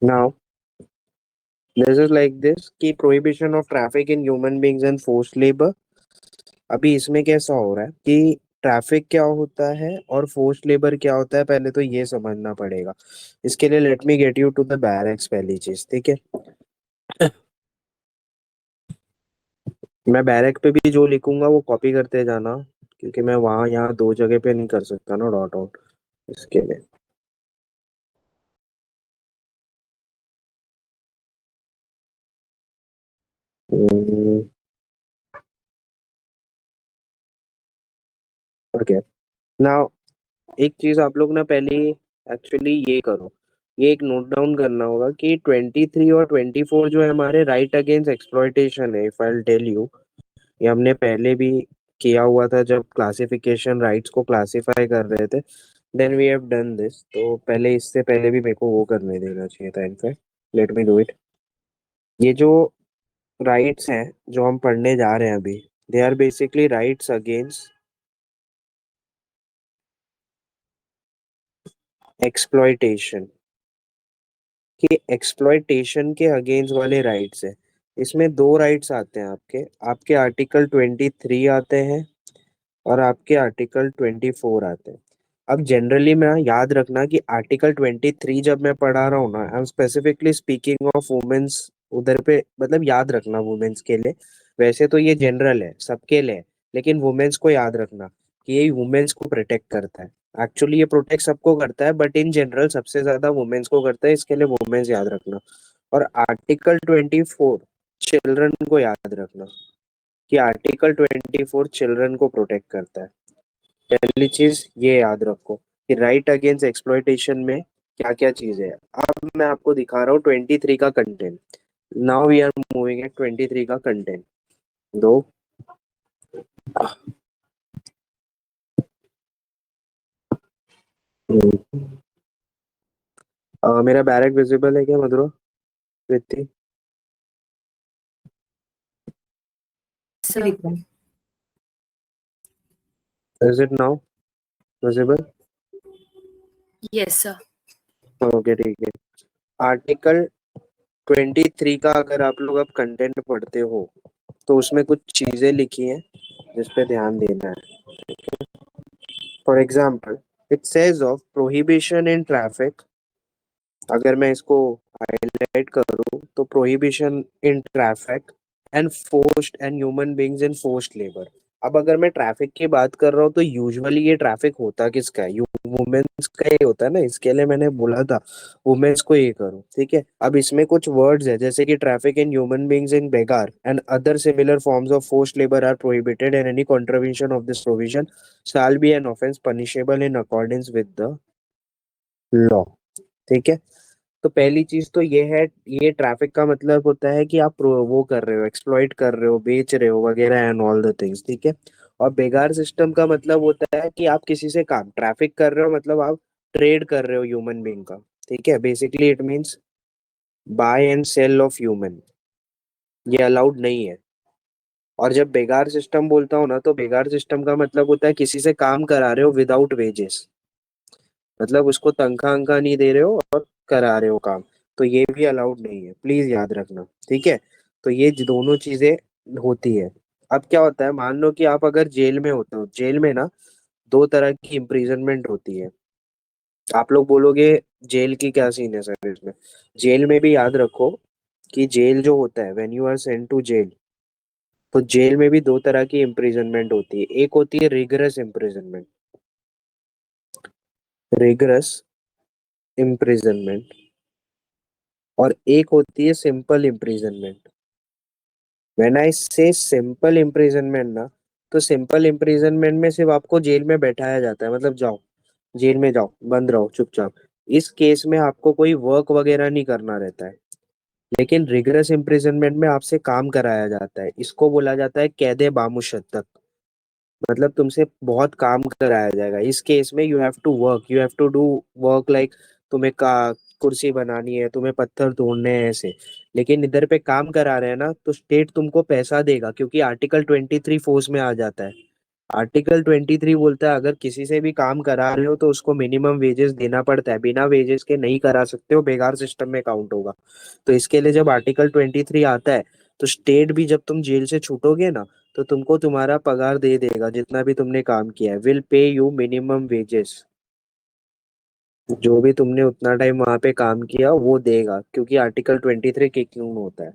Now this is like this कि prohibition of traffic in human beings and forced labour. अभी इसमें कैसा हो रहा है कि ट्रैफिक क्या होता है और फोर्स्ड लेबर क्या होता है, पहले तो ये समझना पड़ेगा। इसके लिए let me get you to the barracks, पहली चीज, ठीक है। मैं बैरक पे भी जो लिखूंगा वो कॉपी करते जाना, क्योंकि मैं वहाँ यहाँ दो जगह पे नहीं कर सकता ना डॉट आउट, इसके लिए। ओके। नाउ एक चीज आप लोग ना पहले एक्चुअली ये करो, ये एक नोट डाउन करना होगा कि 23 और 24 जो है हमारे राइट अगेंस्ट एक्सप्लॉइटेशन है। इफ आई टेल यू, ये हमने पहले भी किया हुआ था जब क्लासिफिकेशन राइट्स को क्लासिफाई कर रहे थे। Then we have done this, तो पहले इससे पहले भी मेरे को वो करने देना चाहिए था in fact. Let me do it. ये जो राइट्स हैं जो हम पढ़ने जा रहे हैं अभी, they are basically rights against exploitation. कि एक्सप्लॉइटेशन के अगेंस्ट वाले राइट्स है। इसमें दो राइट्स आते हैं आपके आपके आर्टिकल 23 आते हैं और आपके आर्टिकल 24 आते हैं। अब जनरली मैं याद रखना कि आर्टिकल 23 जब मैं पढ़ा रहा हूँ ना, I am specifically speaking of women's. उधर पे मतलब याद रखना वुमेन्स के लिए। वैसे तो ये जनरल है, सबके लिए है, लेकिन वुमेन्स को याद रखना कि ये वुमेन्स को प्रोटेक्ट करता है। एक्चुअली ये प्रोटेक्ट सबको करता है, बट इन जनरल सबसे ज्यादा वुमेन्स को करता है, इसके लिए वुमेन्स याद रखना। और आर्टिकल 24 चिल्ड्रन को याद रखना कि आर्टिकल 24 चिल्ड्रन को प्रोटेक्ट करता है। पहली चीज ये याद रखो कि राइट अगेंस्ट एक्सप्लॉइटेशन में क्या क्या चीजें है। अब मैं आपको दिखा रहा हूँ 23 का content. Now we are moving at 23 का कंटेंट। दो। मेरा बैरक विजिबल है क्या मधुरा, प्रीति? से लिख रहा हूँ। Is it now visible? Yes sir. Okay, ठीक है। आर्टिकल 23 का अगर आप लोग अब कंटेंट पढ़ते हो तो उसमें कुछ चीजें लिखी हैं जिस पे ध्यान देना है। For example, it sage of prohibition in traffic. अगर मैं इसको हाईलाइट करूँ तो prohibition in traffic and forced and human beings in forced labour. अब अगर मैं ट्रैफिक की बात कर रहा हूँ तो यूजुअली ये ट्रैफिक होता किसका है? वुमेन्स का ही होता है ना, इसके लिए मैंने बोला था वुमेन्स को ये करो, ठीक है। अब इसमें कुछ वर्ड्स है जैसे कि traffic in human beings in बेगार and other similar forms of forced labour are prohibited and any contravention of this provision shall be an offense punishable in accordance with the law। ठीक है। तो पहली चीज तो ये है, ये ट्रैफिक का मतलब होता है कि आप वो कर रहे हो, एक्सप्लॉइट कर रहे हो, बेच रहे हो वगैरह एंड ऑल द थिंग्स, ठीक है। और बेगार सिस्टम का मतलब होता है कि आप किसी से काम ट्रैफिक कर रहे हो, मतलब आप ट्रेड कर रहे हो ह्यूमन बीइंग का। ठीक है, basically it means buy and sale of human, ये अलाउड नहीं है। और जब बेगार सिस्टम बोलता हूँ ना, तो बेगार सिस्टम का मतलब होता है किसी से काम करा रहे हो विदाउट वेजेस, मतलब उसको तनख्वाह वनख्वाह नहीं दे रहे हो और करा रहे हो काम। तो ये भी अलाउड नहीं है, प्लीज याद रखना, ठीक है। तो ये दोनों चीजें होती है। अब क्या होता है, मान लो कि आप अगर जेल में होते हो, जेल में ना दो तरह की इम्प्रिजनमेंट होती है। आप लोग बोलोगे जेल की क्या सीन है सर इसमें? जेल में भी याद रखो कि जेल जो होता है, when you are sent to jail, तो जेल में भी दो तरह की इम्प्रिजनमेंट होती है। एक होती है रिगरस इम्प्रिजनमेंट, रिगरस इम्प्रिजनमेंट, और एक होती है सिंपल इम्प्रिजनमेंट। व्हेन आई से सिंपल इम्प्रिजनमेंट ना, तो सिंपल इम्प्रिजनमेंट में सिर्फ आपको जेल में बैठाया जाता है, मतलब जाओ जेल में जाओ, बंद रहो चुपचाप। इस केस में आपको कोई वर्क वगैरह नहीं करना रहता है। लेकिन रिगरस इम्प्रिजनमेंट में आपसे काम कराया जाता है, इसको बोला जाता है कैदे बामुशद्दत। मतलब तुमसे बहुत काम कराया जाएगा। इस केस में you have to do work, like तुम्हें का कुर्सी बनानी है, तुम्हें पत्थर तोड़ने हैं, ऐसे। लेकिन इधर पे काम करा रहे हैं ना, तो स्टेट तुमको पैसा देगा, क्योंकि आर्टिकल 23 फोर्स में आ जाता है। आर्टिकल 23 बोलता है अगर किसी से भी काम करा रहे हो तो उसको मिनिमम वेजेस देना पड़ता है, बिना वेजेस के नहीं करा सकते हो, बेकार सिस्टम में काउंट होगा। तो इसके लिए जब आर्टिकल 23 आता है तो स्टेट भी जब तुम जेल से छूटोगे ना, तो तुमको तुम्हारा पगार दे देगा, जितना भी तुमने काम किया है, will pay you minimum wages. जो भी तुमने उतना टाइम वहां पे काम किया वो देगा, क्योंकि आर्टिकल 23 किकिंग होता है।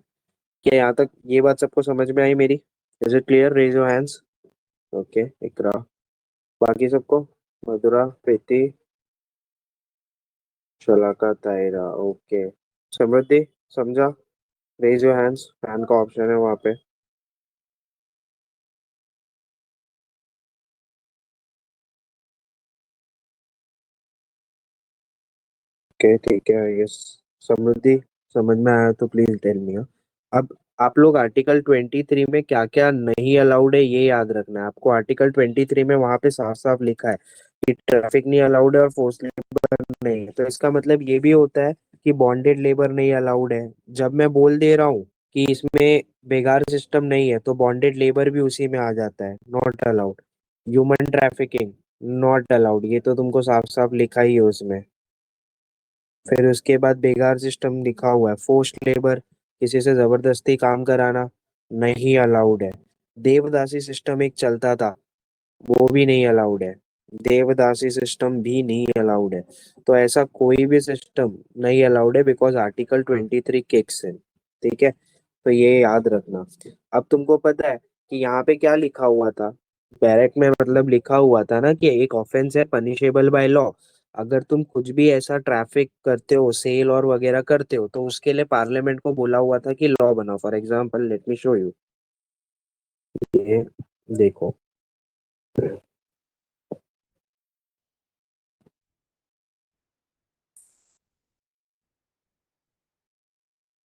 क्या यहाँ तक ये बात सबको समझ में आई मेरी? Is it clear? Raise your hands. Okay, Iqra. बाकी सबको? मधुरा, प्रीति, शलाका, तायरा, ओके। समृद्धि, समझा? रेज योर हैंड्स, हैंड का ऑप्शन है वहां पे। ओके ठीक है, यस। समृद्धि, समझ में आया तो प्लीज टेल मी। अब आप लोग आर्टिकल 23 में क्या क्या नहीं अलाउड है ये याद रखना है आपको। आर्टिकल 23 में वहां पे साफ साफ लिखा है कि ट्रैफिक नहीं अलाउड है और फोर्स लेबर नहीं है। तो इसका मतलब ये भी होता है कि बॉन्डेड लेबर नहीं अलाउड है। जब मैं बोल दे रहा हूँ कि इसमें बेगार सिस्टम नहीं है, तो बॉन्डेड लेबर भी उसी में आ जाता है, not allowed. Human trafficking not allowed, ये तो तुमको साफ साफ लिखा ही है उसमें। फिर उसके बाद बेगार सिस्टम लिखा हुआ है, फोर्स्ड लेबर, किसी से जबरदस्ती काम कराना नहीं अलाउड है। देवदासी सिस्टम एक चलता था, वो भी नहीं अलाउड है। देवदासी सिस्टम भी नहीं अलाउड है। तो ऐसा कोई भी सिस्टम नहीं अलाउड है, बिकॉज आर्टिकल 23 किक्स इन। ठीक है, तो ये याद रखना। अब तुमको पता है कि यहाँ पे क्या लिखा हुआ था? बैरक में मतलब लिखा हुआ था ना कि एक ऑफेंस है पनिशेबल बाय लॉ। अगर तुम कुछ भी ऐसा ट्रैफिक करते हो, सेल और वगैरह करते हो, तो उसके लिए पार्लियामेंट को बोला हुआ था कि लॉ बनाओ। For example let me show you. ये देखो,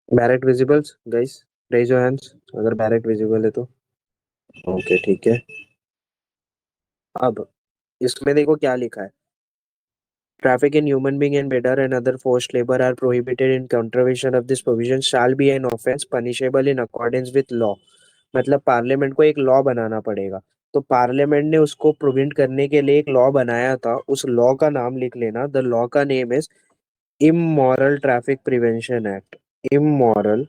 बैरेट visibles guys, raise your hands अगर बैरेट विजिबल है तो। ओके ठीक है। अब इसमें देखो क्या लिखा है। Traffic in human being and better and other forced labor are prohibited in contravention of this provision shall be an offense punishable in accordance with law। मतलब पार्लियामेंट को एक लॉ बनाना पड़ेगा। तो पार्लियामेंट ने उसको प्रिवेंट करने के लिए एक लॉ बनाया था, उस लॉ का नाम लिख लेना। द लॉ का name is immoral traffic prevention act. Immoral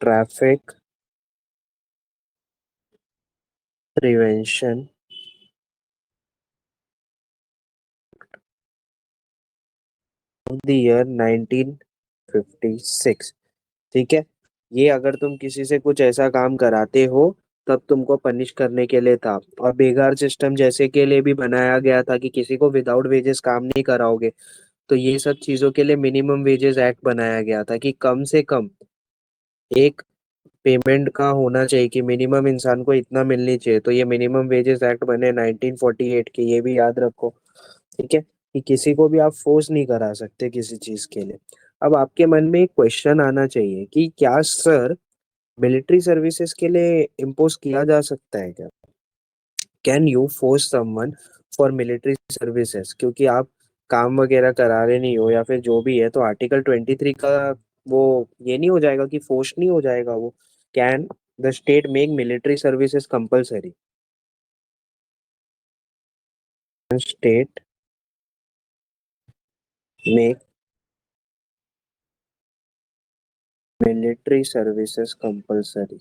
traffic prevention of the year 1956। ठीक है, ये अगर तुम किसी से कुछ ऐसा काम कराते हो तब तुमको पनिश करने के लिए था। और बेगार सिस्टम जैसे के लिए भी बनाया गया था कि किसी को विदाउट वेजेस काम नहीं कराओगे। तो ये सब चीजों के लिए मिनिमम वेजेस एक्ट बनाया गया था कि कम से कम एक पेमेंट का होना चाहिए, कि मिनिमम इंसान को इतना मिलनी चाहिए। तो ये मिनिमम वेजेस एक्ट बने 1948 के, ये भी याद रखो। ठीक है, कि किसी को भी आप फोर्स नहीं करा सकते किसी चीज के लिए। अब आपके मन में एक क्वेश्चन आना चाहिए कि क्या सर मिलिट्री सर्विसेज के लिए इम्पोज किया जा सकता है क्या? Can you force someone for military services? क्योंकि आप काम वगैरह करा रहे नहीं हो या फिर जो भी है, तो आर्टिकल 23 का वो ये नहीं हो जाएगा कि फोर्स नहीं हो जाएगा वो? Can the state make military services compulsory? State make military services compulsory?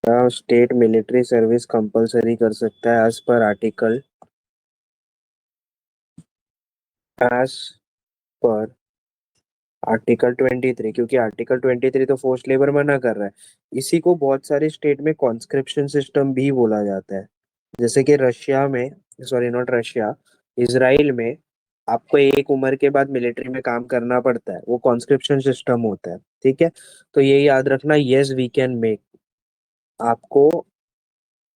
क्या स्टेट मिलिट्री सर्विस कंपलसरी कर सकता है as per article, as per article 23? क्योंकि आर्टिकल 23 तो फोर्स लेबर मना कर रहा है। इसी को बहुत सारे स्टेट में कॉन्स्क्रिप्शन सिस्टम भी बोला जाता है। जैसे कि रशिया में, सॉरी नॉट रशिया, इसराइल में आपको एक उम्र के बाद मिलिट्री में काम करना पड़ता है, वो कॉन्स्क्रिप्शन सिस्टम होता है। ठीक है, तो ये याद रखना, यस वी कैन मेक। आपको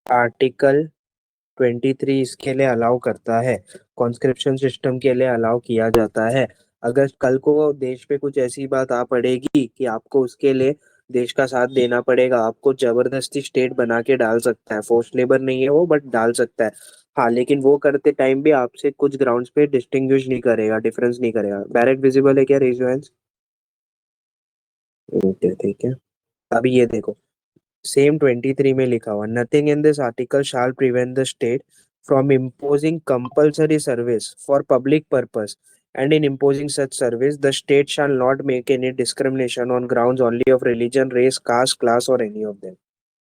आर्टिकल 23 इसके लिए अलाउ करता है, कॉन्स्क्रिप्शन सिस्टम के लिए अलाउ किया जाता है। अगर कल को देश पे कुछ ऐसी बात आ पड़ेगी कि आपको उसके लिए देश का साथ देना पड़ेगा, आपको जबरदस्ती स्टेट बना के डाल सकता है। फोर्स लेबर नहीं है वो, बट डाल सकता है। हाँ, लेकिन वो करते टाइम भी आपसे कुछ ग्राउंड्स पे डिस्टिंग्विश नहीं करेगा, डिफरेंस नहीं करेगा। डायरेक्ट विजिबल है क्या? Raise your hands. ठीक है ठीक है। अभी ये देखो, सेम 23 में लिखा हुआ, nothing in this article shall prevent the state from imposing compulsory service for public purpose, and in imposing such service the state shall not make any discrimination on grounds only of religion, race, caste, class or any of them.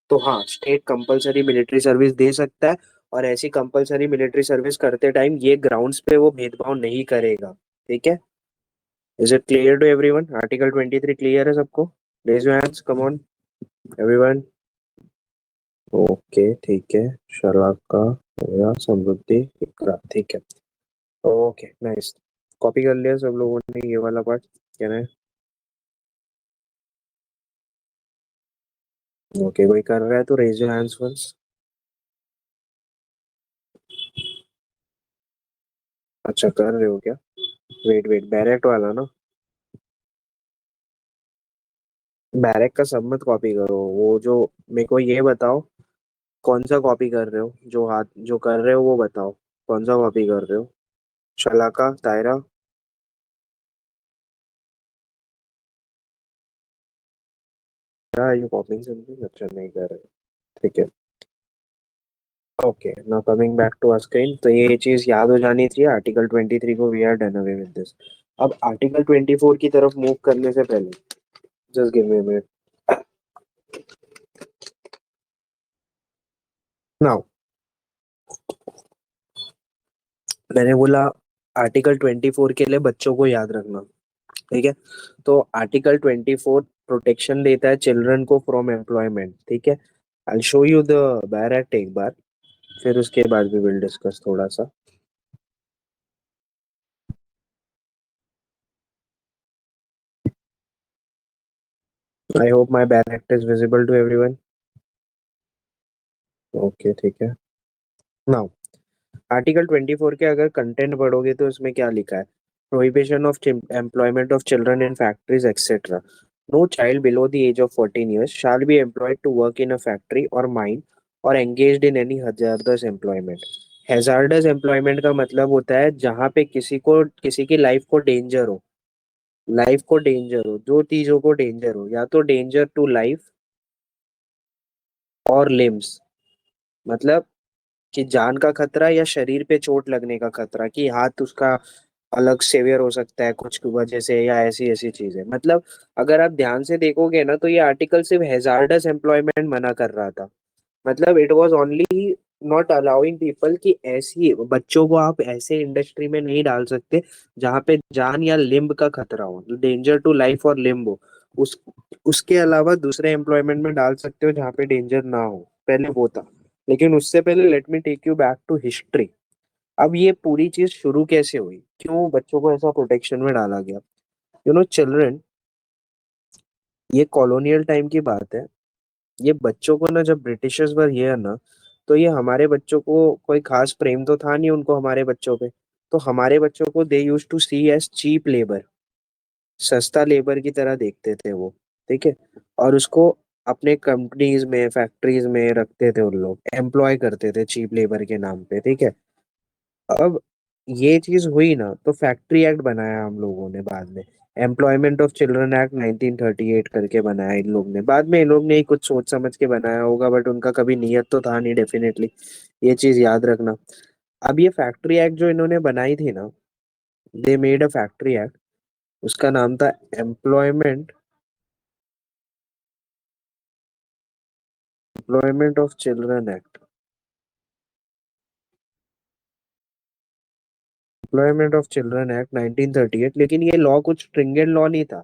तो हाँ, state compulsory military service दे सकता है, और ऐसी compulsory military service करते time ये grounds पे वो भेदभाव नहीं करेगा। ठीक है? Is it clear to everyone? Article 23 clear है सबको? Raise your hands, come on everyone. Okay, ठीक है। शराब का हो गया, समृद्धि, इकरा, ठीक है। Okay, nice. कॉपी कर लिया सब लोगों ने ये वाला पार्ट? क्या है? ओके, कोई कर रहा है तो रेज योर हैंड्स फर्स्ट। अच्छा, कर रहे हो क्या? वेट वेट, बैरेक्ट वाला ना? बैरेक का सब मत कॉपी करो, वो जो, मेरे को ये बताओ कौन सा कॉपी कर रहे हो, जो हाथ जो कर रहे हो वो बताओ, कौन सा कॉपी कर रहे हो? शलाका, दायरा? क्या यू कॉपिंग समथिंग? अच्छा, नहीं कर रहे। ठीक है। Okay, now coming back to our screen, तो ये चीज याद हो जानी चाहिए, आर्टिकल 23 को we are done away with this. अब आर्टिकल 24 की तरफ मूव करने से पहले, just give me a minute. Now, मैंने बोला आर्टिकल 24 के लिए बच्चों को याद रखना। ठीक है? तो आर्टिकल 24 प्रोटेक्शन देता है चिल्ड्रन को फ्रॉम एम्प्लॉयमेंट। ठीक है? आई शो यू द बैर एक्ट एक बार, फिर उसके बाद भी विल डिस्कस थोड़ा सा। I hope my bare act is visible to everyone. Okay, ठीक है। नाउ, आर्टिकल 24 के अगर कंटेंट पढ़ोगे तो इसमें क्या लिखा है? Prohibition of employment of children in factories etcetera. No child below the age of 14 years shall be employed to work in a factory or mine or engaged in any hazardous employment. Hazards employment का मतलब होता है जहां पे किसी की life को danger हो। लाइफ को डेंजर हो, दो चीजों को डेंजर हो, या तो डेंजर टू लाइफ और लिम्स, मतलब कि जान का खतरा या शरीर पे चोट लगने का खतरा, कि हाथ उसका अलग सेवियर हो सकता है कुछ की वजह से, या ऐसी ऐसी चीजें। मतलब अगर आप ध्यान से देखोगे ना, तो ये आर्टिकल सिर्फ हैजार्डस एम्प्लॉयमेंट मना कर रहा था। मतलब it was only not allowing people कि ऐसी बच्चों को आप ऐसे इंडस्ट्री में नहीं डाल सकते जहाँ पे जान या लिम्ब का खतरा हो, डेंजर टू लाइफ और लिम्ब हो। उस उसके अलावा दूसरे एम्प्लॉयमेंट में डाल सकते हो जहाँ पे डेंजर ना हो, पहले वो था। लेकिन उससे पहले let me take you back to history. अब ये पूरी चीज शुरू कैसे हुई, क्यों बच्चों को ऐसा प्रोटेक्शन में डाला गया? चिल्ड्रन, ये कॉलोनियल टाइम की बात है। ये बच्चों को ना, जब ब्रिटिशर्स वर हियर ना, तो ये हमारे बच्चों को कोई खास प्रेम तो था नहीं उनको हमारे बच्चों पे। तो हमारे बच्चों को they use to see as cheap labour, सस्ता लेबर की तरह देखते थे वो। ठीक है? और उसको अपने कंपनीज में, फैक्ट्रीज में रखते थे, उन लोग एम्प्लॉय करते थे चीप लेबर के नाम पे। ठीक है? अब ये चीज हुई ना, तो फैक्ट्री एक्ट बनाया हम लोगों ने बाद में। एम्प्लॉयमेंट ऑफ चिल्ड्रन एक्ट 1938 करके बनाया इन लोग ने, बाद में इन लोग ने ही कुछ सोच समझ के बनाया होगा, बट उनका कभी नियत तो था नहीं डेफिनेटली। ये चीज याद रखना। अब ये फैक्ट्री एक्ट जो इन्होंने बनाई थी ना, they made a factory act, उसका नाम था employment employment of children act. Employment of children act 1938। लेकिन ये लॉ कुछ स्ट्रिंगेंट लॉ नहीं था,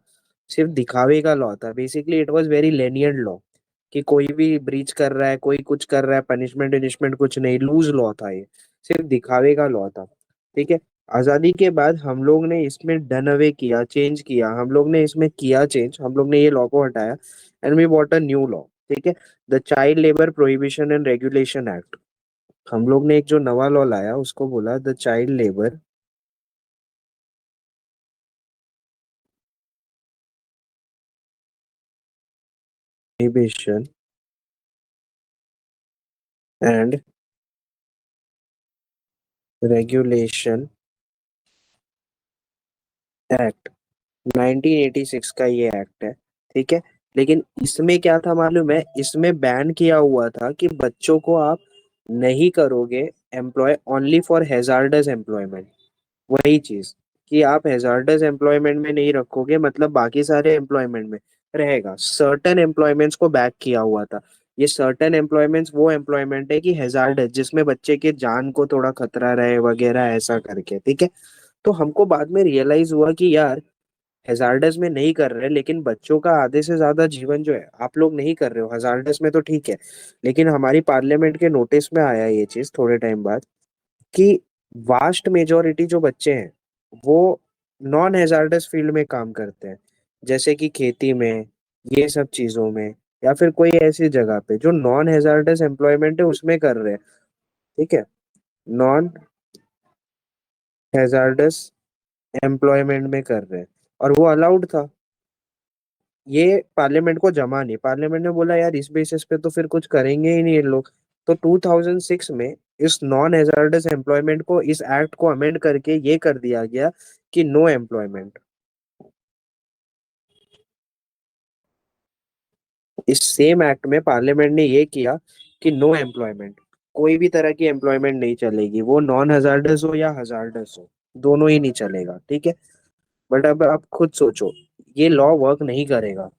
सिर्फ दिखावे का लॉ था। Basically it was very lenient law, कि कोई भी ब्रीच कर रहा है, कोई कुछ कर रहा है, पनिशमेंट वनिशमेंट कुछ नहीं, लूज लॉ था ये, सिर्फ दिखावे का लॉ था। ठीक है? आजादी के बाद हम लोग ने इसमें डन अवे किया, चेंज किया, हम लोग ने इसमें किया चेंज, हम लोग ने ये लॉ को हटाया, and we bought a new law. ठीक है? The child labour prohibition and regulation act. हम लोग ने एक जो नवा लॉ लाया उसको बोला the child labour prohibition and regulation act. 1986 का ये एक्ट है। ठीक है? लेकिन इसमें क्या था मालूम है, इसमें बैन किया हुआ था कि बच्चों को आप नहीं करोगे employ only for hazardous employment. वही चीज कि आप हैजार्डस एम्प्लॉयमेंट में नहीं रखोगे, मतलब बाकी सारे एम्प्लॉयमेंट में रहेगा। सर्टेन एम्प्लॉयमेंट्स को बैक किया हुआ था। ये सर्टेन एम्प्लॉयमेंट्स वो एम्प्लॉयमेंट है कि हैजार्डस, जिसमें बच्चे के जान को थोड़ा खतरा रहे वगैरह, ऐसा करके, ठीक है। तो हमको बाद में रियलाइज हुआ कि यार हैजार्डस में नहीं कर रहे, लेकिन बच्चों का आधे से ज्यादा जीवन जो है आप लोग नहीं कर रहे हो हैजार्डस में, तो ठीक है। लेकिन हमारी पार्लियामेंट के नोटिस में आया ये चीज थोड़े टाइम बाद कि वास्ट मेजोरिटी जो बच्चे हैं वो नॉन हैजार्डस फील्ड में काम करते हैं, जैसे कि खेती में, ये सब चीजों में, या फिर कोई ऐसी जगह पे जो नॉन हैजार्डस एम्प्लॉयमेंट है उसमें कर रहे हैं, ठीक है। नॉन हैजार्डस एम्प्लॉयमेंट में कर रहे हैं, और वो अलाउड था। ये पार्लियामेंट को जमा नहीं, पार्लियामेंट ने बोला यार इस बेसिस पे तो फिर कुछ करेंगे ही नहीं ये लोग। तो 2006 में इस नॉन हैजार्डस एम्प्लॉयमेंट को, इस एक्ट को अमेंड करके ये कर दिया गया कि नो एम्प्लॉयमेंट। इस सेम एक्ट में पार्लियामेंट ने ये किया कि नो एम्प्लॉयमेंट, कोई भी तरह की एम्प्लॉयमेंट नहीं चलेगी, वो नॉन हजार्डस हो या हजार्डस हो, दोनों ही नहीं चलेगा, ठीक है। बट अब आप खुद सोचो, ये लॉ वर्क नहीं करेगा।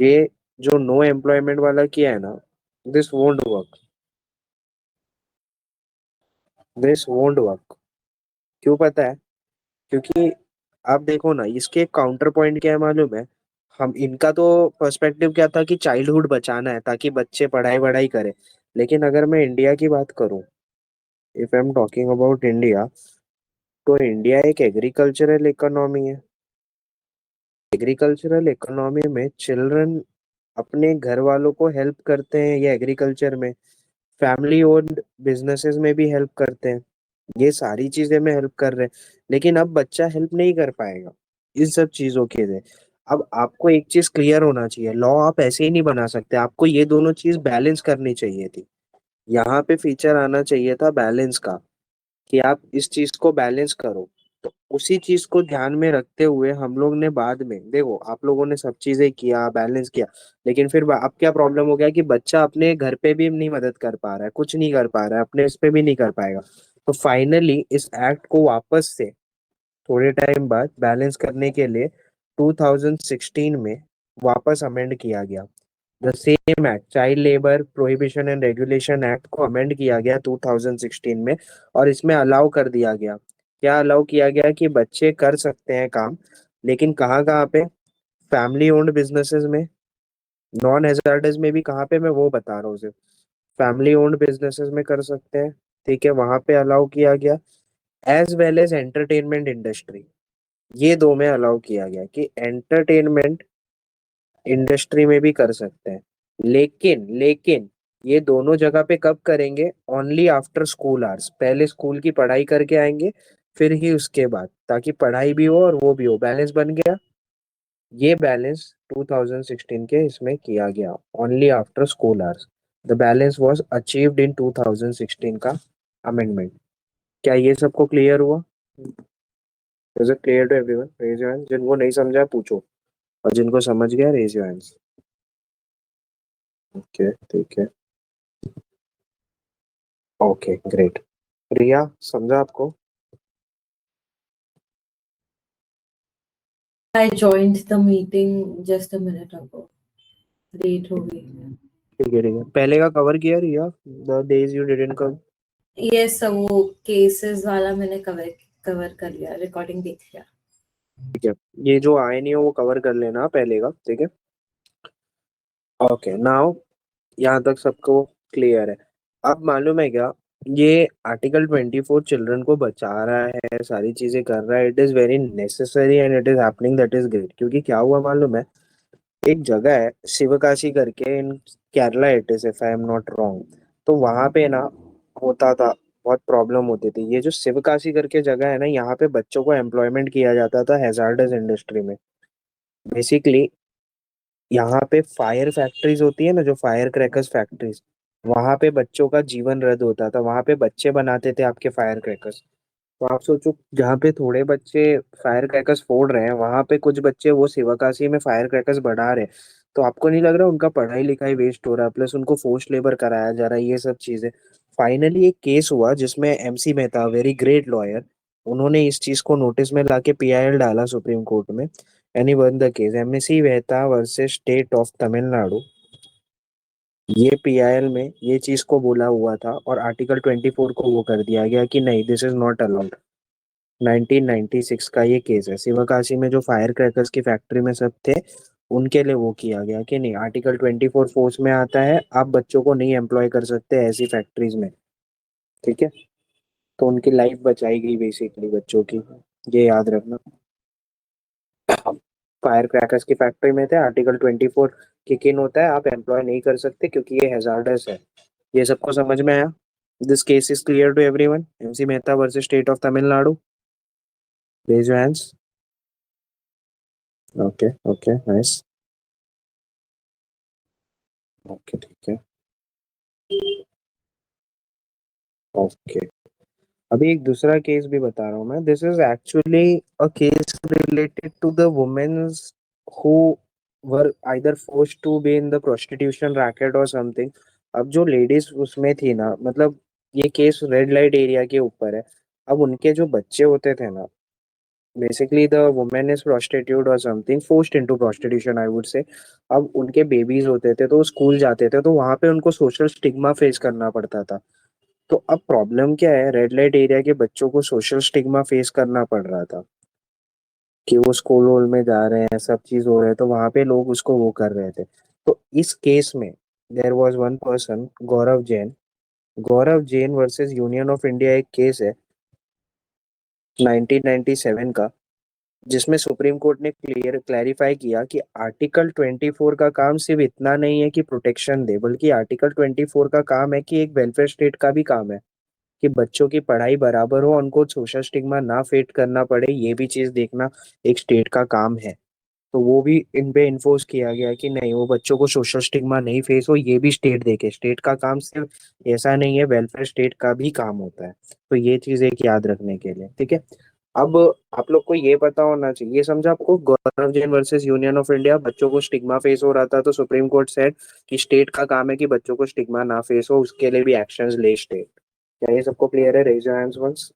ये जो नो एम्प्लॉयमेंट वाला किया है ना, this won't work, this won't work. क्यों पता है? क्योंकि आप देखो ना, इसके काउंटर पॉइंट क्या है मालूम है। हम इनका तो पर्सपेक्टिव क्या था कि चाइल्डहुड बचाना है ताकि बच्चे पढ़ाई वढ़ाई करें। लेकिन अगर मैं इंडिया की बात करूं, if I am talking about India, तो इंडिया एक एग्रीकल्चरल इकोनॉमी है। एग्रीकल्चरल इकोनॉमी में चिल्ड्रन अपने घर वालों को हेल्प करते हैं, या एग्रीकल्चर में फैमिली ओन्ड बिजनेसेस में भी हेल्प करते हैं। ये सारी चीजें में हेल्प कर रहे हैं। लेकिन अब बच्चा हेल्प नहीं कर पाएगा इन सब चीजों के लिए। अब आपको एक चीज क्लियर होना चाहिए, लॉ आप ऐसे ही नहीं बना सकते, आपको ये दोनों चीज बैलेंस करनी चाहिए थी। यहाँ पे फीचर आना चाहिए था बैलेंस का, कि आप इस चीज को बैलेंस करो। तो उसी चीज को ध्यान में रखते हुए हम लोग ने बाद में, देखो आप लोगों ने सब चीजें किया, बैलेंस किया, लेकिन फिर अब क्या प्रॉब्लम हो गया कि बच्चा अपने घर पे भी नहीं मदद कर पा रहा है, कुछ नहीं कर पा रहा है, अपने इस पे भी नहीं कर पाएगा। तो फाइनली इस एक्ट को वापस से थोड़े टाइम बाद बैलेंस करने के लिए 2016 में वापस अमेंड किया गया। The same act, child labour prohibition and regulation act को अमेंड किया गया 2016 में। और इसमें अलाउ कर दिया गया, क्या अलाउ किया गया कि बच्चे कर सकते हैं काम, लेकिन कहाँ कहाँ पे? फैमिली ओन्ड बिजनेसेस में। नॉन हैजार्डस में भी कहाँ पे, मैं वो बता रहा हूँ सिर्फ। फैमिली ओन्ड बिजनेसेस में कर सकते हैं, ठीक है, वहां पे अलाउ किया गया। As well as entertainment industry, ये दो में अलाउ किया गया कि एंटरटेनमेंट इंडस्ट्री में भी कर सकते हैं। लेकिन ये दोनों जगह पे कब करेंगे? ओनली आफ्टर स्कूल आवर्स, पहले स्कूल की पढ़ाई करके आएंगे, फिर ही उसके बाद, ताकि पढ़ाई भी हो और वो भी हो, बैलेंस बन गया। ये बैलेंस 2016 के इसमें किया गया, only after school hours. The balance was achieved in 2016 का अमेंडमेंट। क्या ये सबको क्लियर हुआ? Is it clear to everyone? Raise your hand जिनको नहीं समझा है, पूछो। और जिनको समझ गया, रेज योर हैंड्स। ओके, ठीक है। Okay, great. रिया, समझा आपको? I joined the meeting just a minute ago. Late हो गई मैं। ठीक है, ठीक है, पहले का कवर किया Riya, the days you didn't come. Yes, सब वो केसेस वाला मैंने कवर कवर कर लिया, रिकॉर्डिंग देख लिया। ठीक है, ये जो आए नहीं हो वो कवर कर लेना पहले का, ठीक है। ओके, नाउ यहाँ तक सबको क्लियर है। अब मालूम है क्या, ये आर्टिकल 24 चिल्ड्रन को बचा रहा है, सारी चीजें कर रहा है, it is very necessary and it is happening, that is great. क्योंकि क्या हुआ मालूम है, एक जगह है शिवकाशी करके, in Kerala it is, if I am not wrong. तो वहां पे ना होता था, बहुत प्रॉब्लम होती थी। ये जो शिवकाशी करके जगह है ना, यहाँ पे बच्चों को एम्प्लॉयमेंट किया जाता था हैजार्डस इंडस्ट्री में। बेसिकली यहाँ पे फायर फैक्ट्रीज होती है ना, जो फायर क्रैकर्स फैक्ट्रीज, वहां पे बच्चों का जीवन रद्द होता था। वहां पे बच्चे बनाते थे आपके फायर क्रैकर्स। तो आप सोचो, जहाँ पे थोड़े बच्चे फायर क्रैकर्स फोड़ रहे हैं, वहां पे कुछ बच्चे वो शिवकाशी में फायर क्रैकर्स बढ़ा रहे हैं। तो आपको नहीं लग रहा उनका पढ़ाई लिखाई वेस्ट हो रहा है, प्लस उनको फोर्स्ड लेबर कराया जा रहा है, ये सब चीजें। फाइनली एक केस हुआ जिसमें MC Mehta, very great lawyer, उन्होंने इस चीज को नोटिस में लाके पीआईएल डाला सुप्रीम कोर्ट में, any one the case MC Mehta versus state of Tamil Nadu. ये पीआईएल में ये चीज को बोला हुआ था और आर्टिकल 24 को वो कर दिया गया कि नहीं, दिस इज नॉट अलाउड। 1996 का ये केस है, शिवकाशी में जो फायर क्रैकर्स की फैक्ट्री में सब थे, उनके लिए वो किया गया कि नहीं, आर्टिकल 24 फोर्स में आता है, आप बच्चों को नहीं एम्प्लॉय कर सकते ऐसी फैक्ट्रीज में। ठीक है, तो उनकी लाइफ बचाई गई बेसिकली बच्चों की, ये याद रखना। फायर क्रैकर्स की फैक्ट्री में थे, आर्टिकल 24 किक इन होता है, आप एम्प्लॉय नहीं कर सकते क्योंकि ये हैजार्डस है। ये सबको समझ में आया? This case is clear to everyone, MC Mehta versus state of Tamil Nadu. Raise your hands. Okay okay, nice. Okay ठीक है। ओके, अभी एक दूसरा केस भी बता रहा हूँ मैं। This is actually a case related to the women's who were either forced to be in the prostitution racket और समथिंग। अब जो लेडीज उसमें थी ना, मतलब ये केस रेड लाइट एरिया के ऊपर है। अब उनके जो बच्चे होते थे ना, basically the women is prostitute और something, forced into prostitution I would say. अब उनके बेबीज होते थे तो वो स्कूल जाते थे, तो वहां पे उनको सोशल स्टिग्मा फेस करना पड़ता था। तो अब प्रॉब्लम क्या है, रेड लाइट एरिया के बच्चों को सोशल स्टिग्मा फेस करना पड़ रहा था कि वो स्कूल वूल में जा रहे हैं, सब चीज हो रहे हैं, तो वहां पे लोग उसको वो कर रहे थे। तो इस केस में there was one person, Gaurav Jain. Gaurav Jain versus union of India एक केस है 1997 का, जिसमें सुप्रीम कोर्ट ने क्लैरिफाई किया कि आर्टिकल 24 का काम सिर्फ इतना नहीं है कि प्रोटेक्शन दे, बल्कि आर्टिकल 24 का काम है कि एक वेलफेयर स्टेट का भी काम है कि बच्चों की पढ़ाई बराबर हो, उनको सोशल स्टिग्मा ना फेस करना पड़े, ये भी चीज देखना एक स्टेट का काम है। तो वो भी इन पे इन्फोर्स किया गया कि नहीं, वो बच्चों को सोशल स्टिग्मा नहीं फेस हो, ये भी स्टेट देखे। स्टेट का काम सिर्फ ऐसा नहीं है, वेलफेयर स्टेट का भी काम होता है। तो ये चीज एक याद रखने के लिए, ठीक है। अब आप लोग को ये पता होना चाहिए, ये समझा आपको, Gaurav Jain versus union of India, बच्चों को स्टिग्मा फेस हो रहा था तो सुप्रीम कोर्ट सेड कि स्टेट का काम है कि बच्चों को स्टिग्मा ना फेस हो, उसके लिए भी एक्शंस ले स्टेट। क्या ये सबको क्लियर है? Raise your hands once.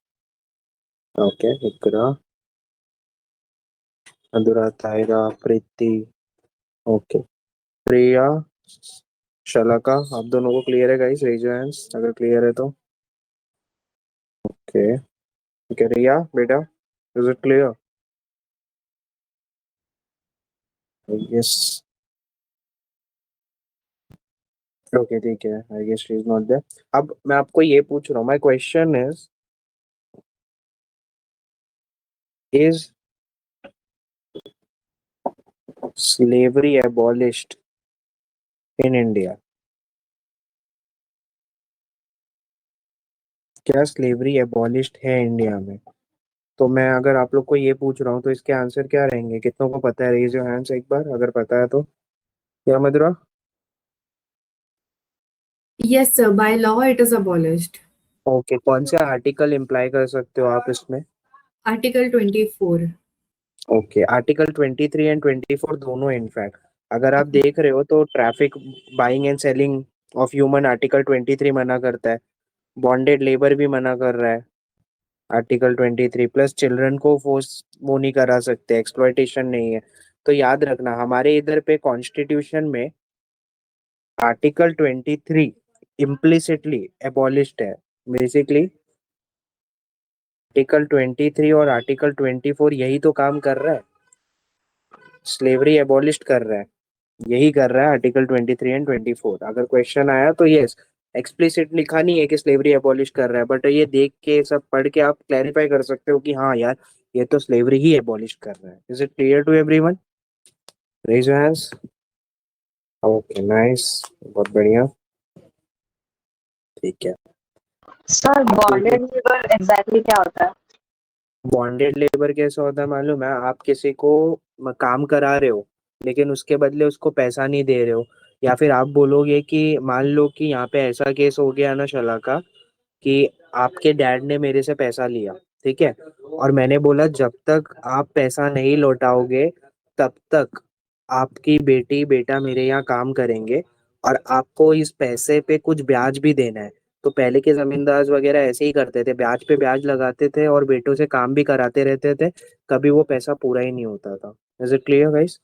Okay, Iqra, Adhura, Tahira, Preeti. Okay, प्रिया, शलाका, आप दोनों को क्लियर है गाइस? रेज योर हैंड्स अगर क्लियर है तो। ओके ओके, रिया बेटा, is it clear? Yes. Okay ठीक है, I guess she is not there. अब मैं आपको ये पूछ रहा हूँ, my question is slavery abolished in India? क्या स्लेवरी एबॉलिश्ड है इंडिया में? तो मैं अगर आप लोग को ये पूछ रहा हूँ तो इसके आंसर क्या रहेंगे? कितनों को पता है? रेज योर हैंड्स एक बार अगर पता है तो। क्या मधुरा? Yes, sir. By law, it is abolished. Okay, कौन से आर्टिकल इम्प्लाई कर सकते हो आप इसमें? Article 24. ओके, आर्टिकल 23 एंड 24 दोनों इनफैक्ट। अगर आप Okay. देख रहे हो तो traffic, buying and selling of human, article 23 मना करता है। बॉन्डेड लेबर भी मना कर रहा है आर्टिकल 23, प्लस चिल्ड्रन को फोर्स वो नहीं करा सकते, एक्सप्लॉयटेशन नहीं है। तो याद रखना हमारे इधर पे कॉन्स्टिट्यूशन में आर्टिकल 23 इम्प्लिसिटली एबॉलिश्ड है। बेसिकली आर्टिकल 23 और आर्टिकल 24 यही तो काम कर रहा है, स्लेवरी एबॉलिश्ड कर रहा है, यही कर रहा है आर्टिकल 23 एंड 24। अगर क्वेश्चन आया तो यस, एक्सप्लिसिट लिखा नहीं है कि स्लेवरी एबॉलिश कर रहा है, बट ये देख के सब पढ़ के आप क्लैरिफाई कर सकते हो कि हाँ यार, ये तो स्लेवरी ही एबॉलिश कर रहा है। Is it clear to everyone? Raise your hands. Okay nice, बहुत बढ़िया, ठीक है। सर अब बॉन्डेड लेबर एग्जैक्टली क्या होता है? बॉन्डेड लेबर कैसे होता है मालूम है? आप किसी को काम करा रहे हो, लेकिन उसके बदले उसको पैसा नहीं दे रहे हो। या फिर आप बोलोगे कि मान लो कि यहाँ पे ऐसा केस हो गया ना शला का, कि आपके डैड ने मेरे से पैसा लिया, ठीक है, और मैंने बोला जब तक आप पैसा नहीं लौटाओगे तब तक आपकी बेटी बेटा मेरे यहाँ काम करेंगे और आपको इस पैसे पे कुछ ब्याज भी देना है। तो पहले के जमींदार वगैरह ऐसे ही करते थे, ब्याज पे ब्याज लगाते थे और बेटों से काम भी कराते रहते थे, कभी वो पैसा पूरा ही नहीं होता था। Is it clear guys?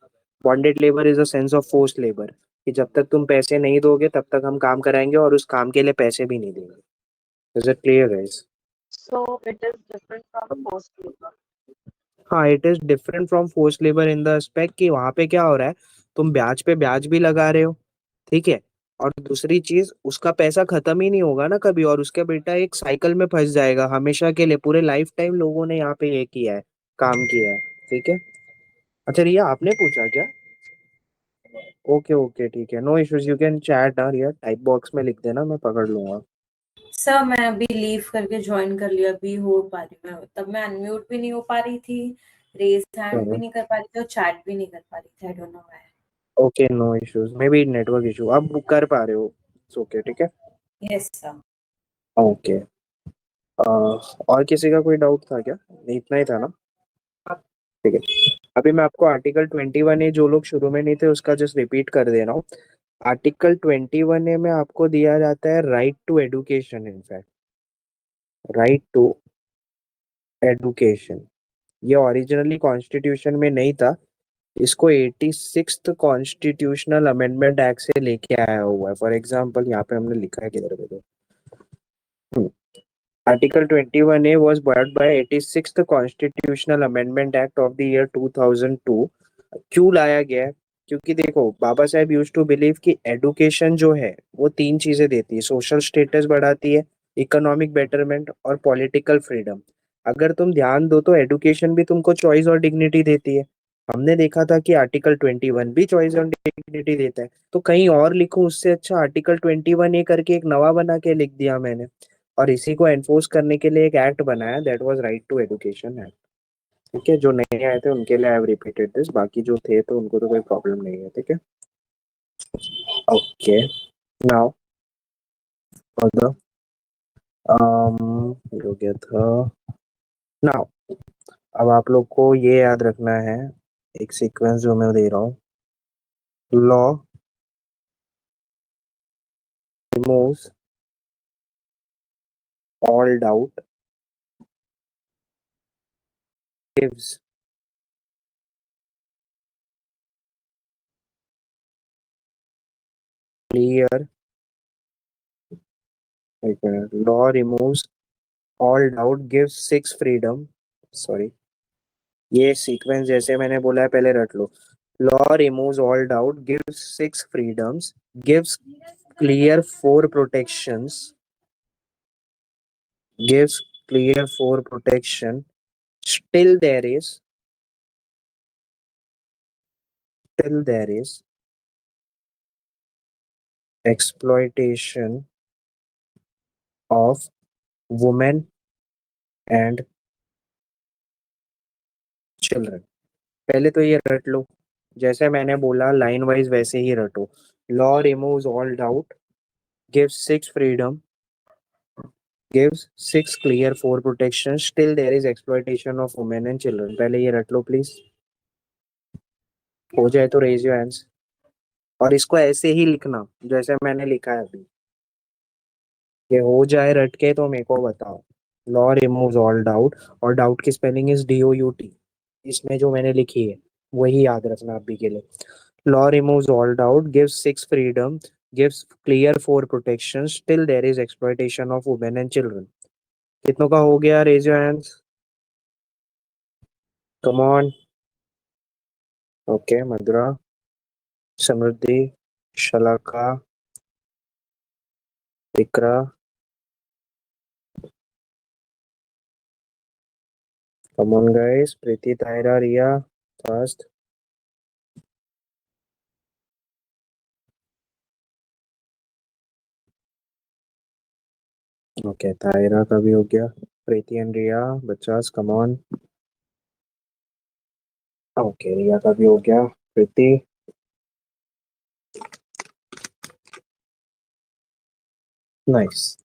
Bonded labour is a sense of forced labour, कि जब तक तुम पैसे नहीं दोगे तब तक हम काम कराएंगे और उस काम के लिए पैसे भी नहीं देंगे। Is it clear guys? So it is different from forced labor. हाँ, it is different from forced labour in the aspect कि वहां पे क्या हो रहा है, तुम ब्याज पे ब्याज भी लगा रहे हो, ठीक है, और दूसरी चीज उसका पैसा खत्म ही नहीं होगा ना कभी, और उसका बेटा एक साइकिल में फंस जाएगा हमेशा के लिए, पूरे लाइफ टाइम लोगों ने यहाँ पे ये किया है, काम किया है, ठीक है। अच्छा रिया, आपने पूछा क्या? ओके ओके ठीक है, no issues, you can chat Riya, type box में लिख देना, मैं पकड़ लूंगा। सर मैं अभी लीव करके ज्वाइन कर लिया, अभी हो पा रही मैं, तब मैं अनम्यूट भी नहीं हो पा रही थी, रेज हैंड भी नहीं कर पा रही थी और चैट भी नहीं कर पा रही थी, I don't know why. Okay no issues, maybe network issue, अब बुक कर पा रहे हो, ओके ठीक है। Yes sir. ओके, और किसी का कोई डाउट था क्या? नहीं, इतना ही था ना? ठीक है, अभी मैं आपको आर्टिकल 21 ए, जो लोग शुरू में नहीं थे उसका जस्ट रिपीट कर दे रहा हूँ। आर्टिकल 21 ए में आपको दिया जाता है right to education, in fact right to education. ये ओरिजिनली कॉन्स्टिट्यूशन में नहीं था, इसको 86th कॉन्स्टिट्यूशनल अमेंडमेंट एक्ट से लेके आया हुआ है। फॉर एग्जांपल यहाँ पे हमने लिखा है किधर पे, तो Article 21A was brought by 86th Constitutional Amendment Act of the year 2002। क्यों लाया गया है? क्योंकि देखो, Baba Saheb use to believe कि एडुकेशन जो है वो तीन चीजें देती है, सोशल स्टेटस बढ़ाती है, इकोनॉमिक बेटरमेंट और पॉलिटिकल फ्रीडम। अगर तुम ध्यान दो तो एडुकेशन भी तुमको चॉइस और डिग्निटी देती है। हमने देखा था कि आर्टिकल 21 भी चॉइस और डिग्निटी देता है, तो कहीं और लिखो उससे अच्छा आर्टिकल 21A करके एक नवा बना के लिख दिया मैंने, और इसी को एनफोर्स करने के लिए एक एक्ट बनाया, that was right to education act. ठीक है, जो नए आए थे उनके लिए आई हैव रिपीटेड दिस, बाकी जो थे तो उनको तो कोई प्रॉब्लम नहीं है, ठीक है। ओके, नाउ फर्दर, हो गया था। नाउ अब आप लोग को ये याद रखना है, एक सीक्वेंस जो मैं दे रहा हूँ। Law removes all doubt, gives clear, एक minute, law removes all doubt, gives six freedom, sorry, ये सीक्वेंस जैसे मैंने बोला है पहले रट लो। Law removes all doubt, gives six freedoms, gives clear four protections, gives clear four protection, still there is, still there is exploitation of women and children। पहले तो ये रट लो, जैसे मैंने बोला लाइन वाइज वैसे ही रटो। Law removes all doubt, gives six freedom, gives six clear four protections, still there is exploitation of women and children। पहले ये रट लो प्लीज, हो जाए तो रेज योर हैंड्स, और इसको ऐसे ही लिखना जैसे मैंने लिखा है अभी, ये हो जाए रट के तो मेरे को बताओ। लॉ रिमूव्स ऑल डाउट, और डाउट की स्पेलिंग इज DOUT, इसमें जो मैंने लिखी है वही याद रखना अभी के लिए। Law removes all doubt, gives six freedom, gives clear four protection, still there is exploitation of women and children. कितनों का हो गया? Raise your hands, come on. Okay, Madhura, Samriddhi, Shalaka, Vikra, come on guys, Preeti, Taira, Riya, fast. Okay, Taira का भी हो गया, प्रीति एंड रिया, बच्चास come on. Okay, Riya का भी हो गया, प्रीति, नाइस।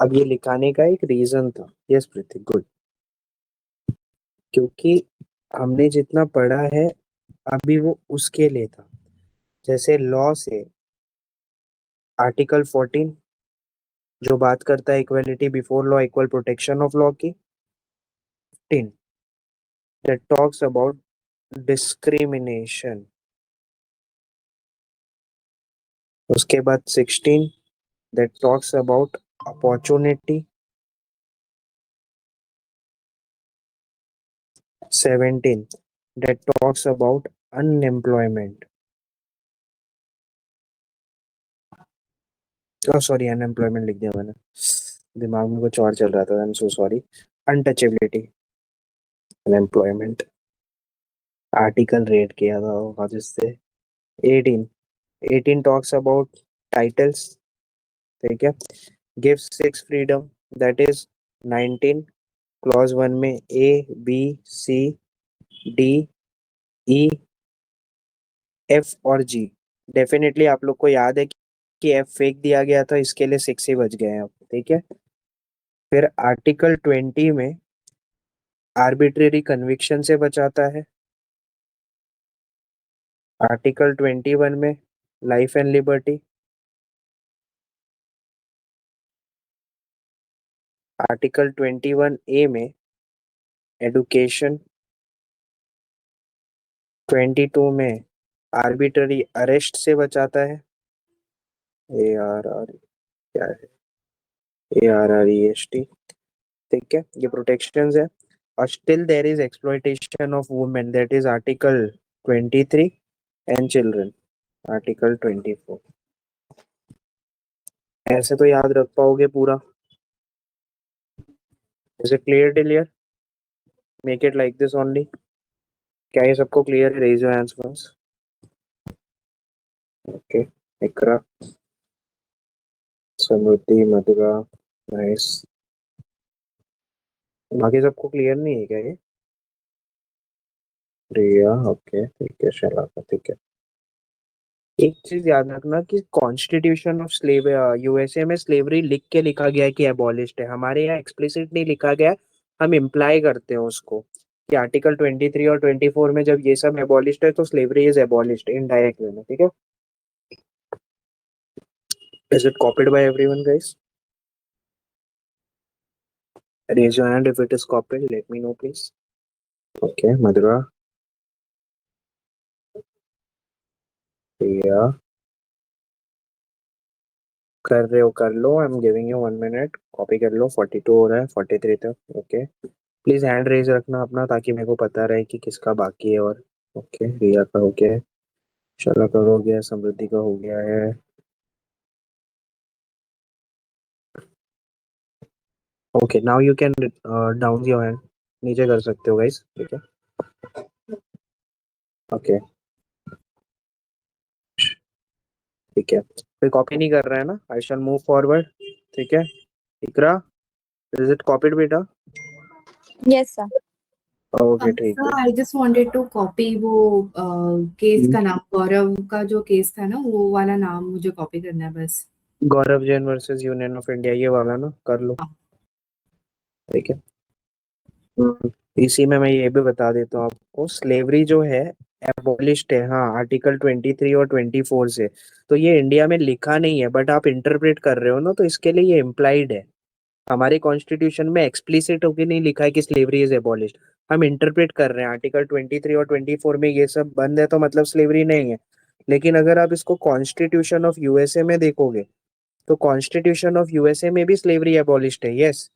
अब ये लिखाने का एक रीजन था, यस प्रीति, गुड, क्योंकि हमने जितना पढ़ा है अभी वो उसके लिए था। जैसे लॉ से आर्टिकल 14 जो बात करता है equality before law, equal protection of law की, 15 that talks about discrimination, उसके बाद 16 that talks about opportunity, 17 that talks about unemployment, sorry unemployment लिख दिया मैंने, दिमाग में कुछ और चल रहा था, I am so sorry, untouchability, unemployment, article red किया था वो जिससे। 18 18 टॉक्स अबाउट टाइटल्स, ठीक है, give six freedom, that is 19 clause 1 में A B C D E F और जी। डेफिनेटली आप लोग को याद है कि एफ फेक दिया गया था, इसके लिए 6 ही बच गए हैं अब, ठीक है। फिर आर्टिकल 20 में आर्बिट्रेरी कन्विक्शन से बचाता है। आर्टिकल 21 में लाइफ एंड लिबर्टी। आर्टिकल 21 ए में एडुकेशन। 22 में आर्बिट्ररी अरेस्ट से बचाता है। ए आर आर क्या है, A R R E S T, ठीक है, ये प्रोटेक्शंस है। और still there is exploitation of women, that is article 23 and children, article 24। ऐसे तो याद रख पाओगे पूरा? Is it clear till here? Make it like this only. क्या ये सबको क्लियर है? Raise your hands first. Okay, Iqra, Samriddhi, Madhura, nice. बाकी सबको क्लियर नहीं है क्या ये? रिया, ओके ठीक है, शलाका, ठीक है। एक चीज याद रखना कि कॉन्स्टिट्यूशन ऑफ स्लेव यूएसए में स्लेवरी लिख के लिखा गया है कि एबॉलिश्ड है, हमारे यहाँ एक्सप्लिसिट नहीं लिखा गया है, हम इम्प्लाई करते हैं उसको कि आर्टिकल 23 और 24 में जब ये सब एबॉलिश्ड है तो slavery is abolished indirect way में, ठीक है। Is it copied by everyone guys? Raise your hand if it is copied. Let me know, please. Okay, Madhura. Priya. कर रहे हो कर लो, I am giving you 1 minute, copy कर लो। 42 हो रहा है, 43 तक। ओके, प्लीज हैंड रेज रखना अपना ताकि मेरे को पता रहे कि किसका बाकी है। और ओके, रिया का हो गया है, शला का हो गया है, समृद्धि का हो गया है। Okay, now you can down your hand, नीचे कर सकते हो गाइस, ठीक है। ओके, ठीक है, कोई कॉपी नहीं कर रहा है ना? आई शैल मूव फॉरवर्ड, ठीक है। इकरा, इज इट कॉपीड बेटा? Yes, sir. ओके, ठीक सर है। I just wanted to copy वो केस का नाम, गौरव का जो केस था ना वो वाला नाम मुझे कॉपी करना है बस। Gaurav Jain versus union of India, ये वाला ना, कर लो, ठीक है। इसी में मैं ये भी बता देता हूँ आपको, स्लेवरी जो है एबॉलिश्ड है, हाँ, आर्टिकल 23 और 24 से। तो ये इंडिया में लिखा नहीं है, बट आप इंटरप्रेट कर रहे हो ना, तो इसके लिए ये इम्प्लाइड है। हमारे कॉन्स्टिट्यूशन में एक्सप्लिसिट होके नहीं लिखा है कि स्लेवरी इज एबॉलिश्ड, हम इंटरप्रेट कर रहे हैं। आर्टिकल 23 और 24 में ये सब बंद है तो मतलब स्लेवरी नहीं है। लेकिन अगर आप इसको कॉन्स्टिट्यूशन ऑफ यूएसए में देखोगे तो कॉन्स्टिट्यूशन ऑफ यूएसए में भी स्लेवरी एबॉलिश्ड है, यस।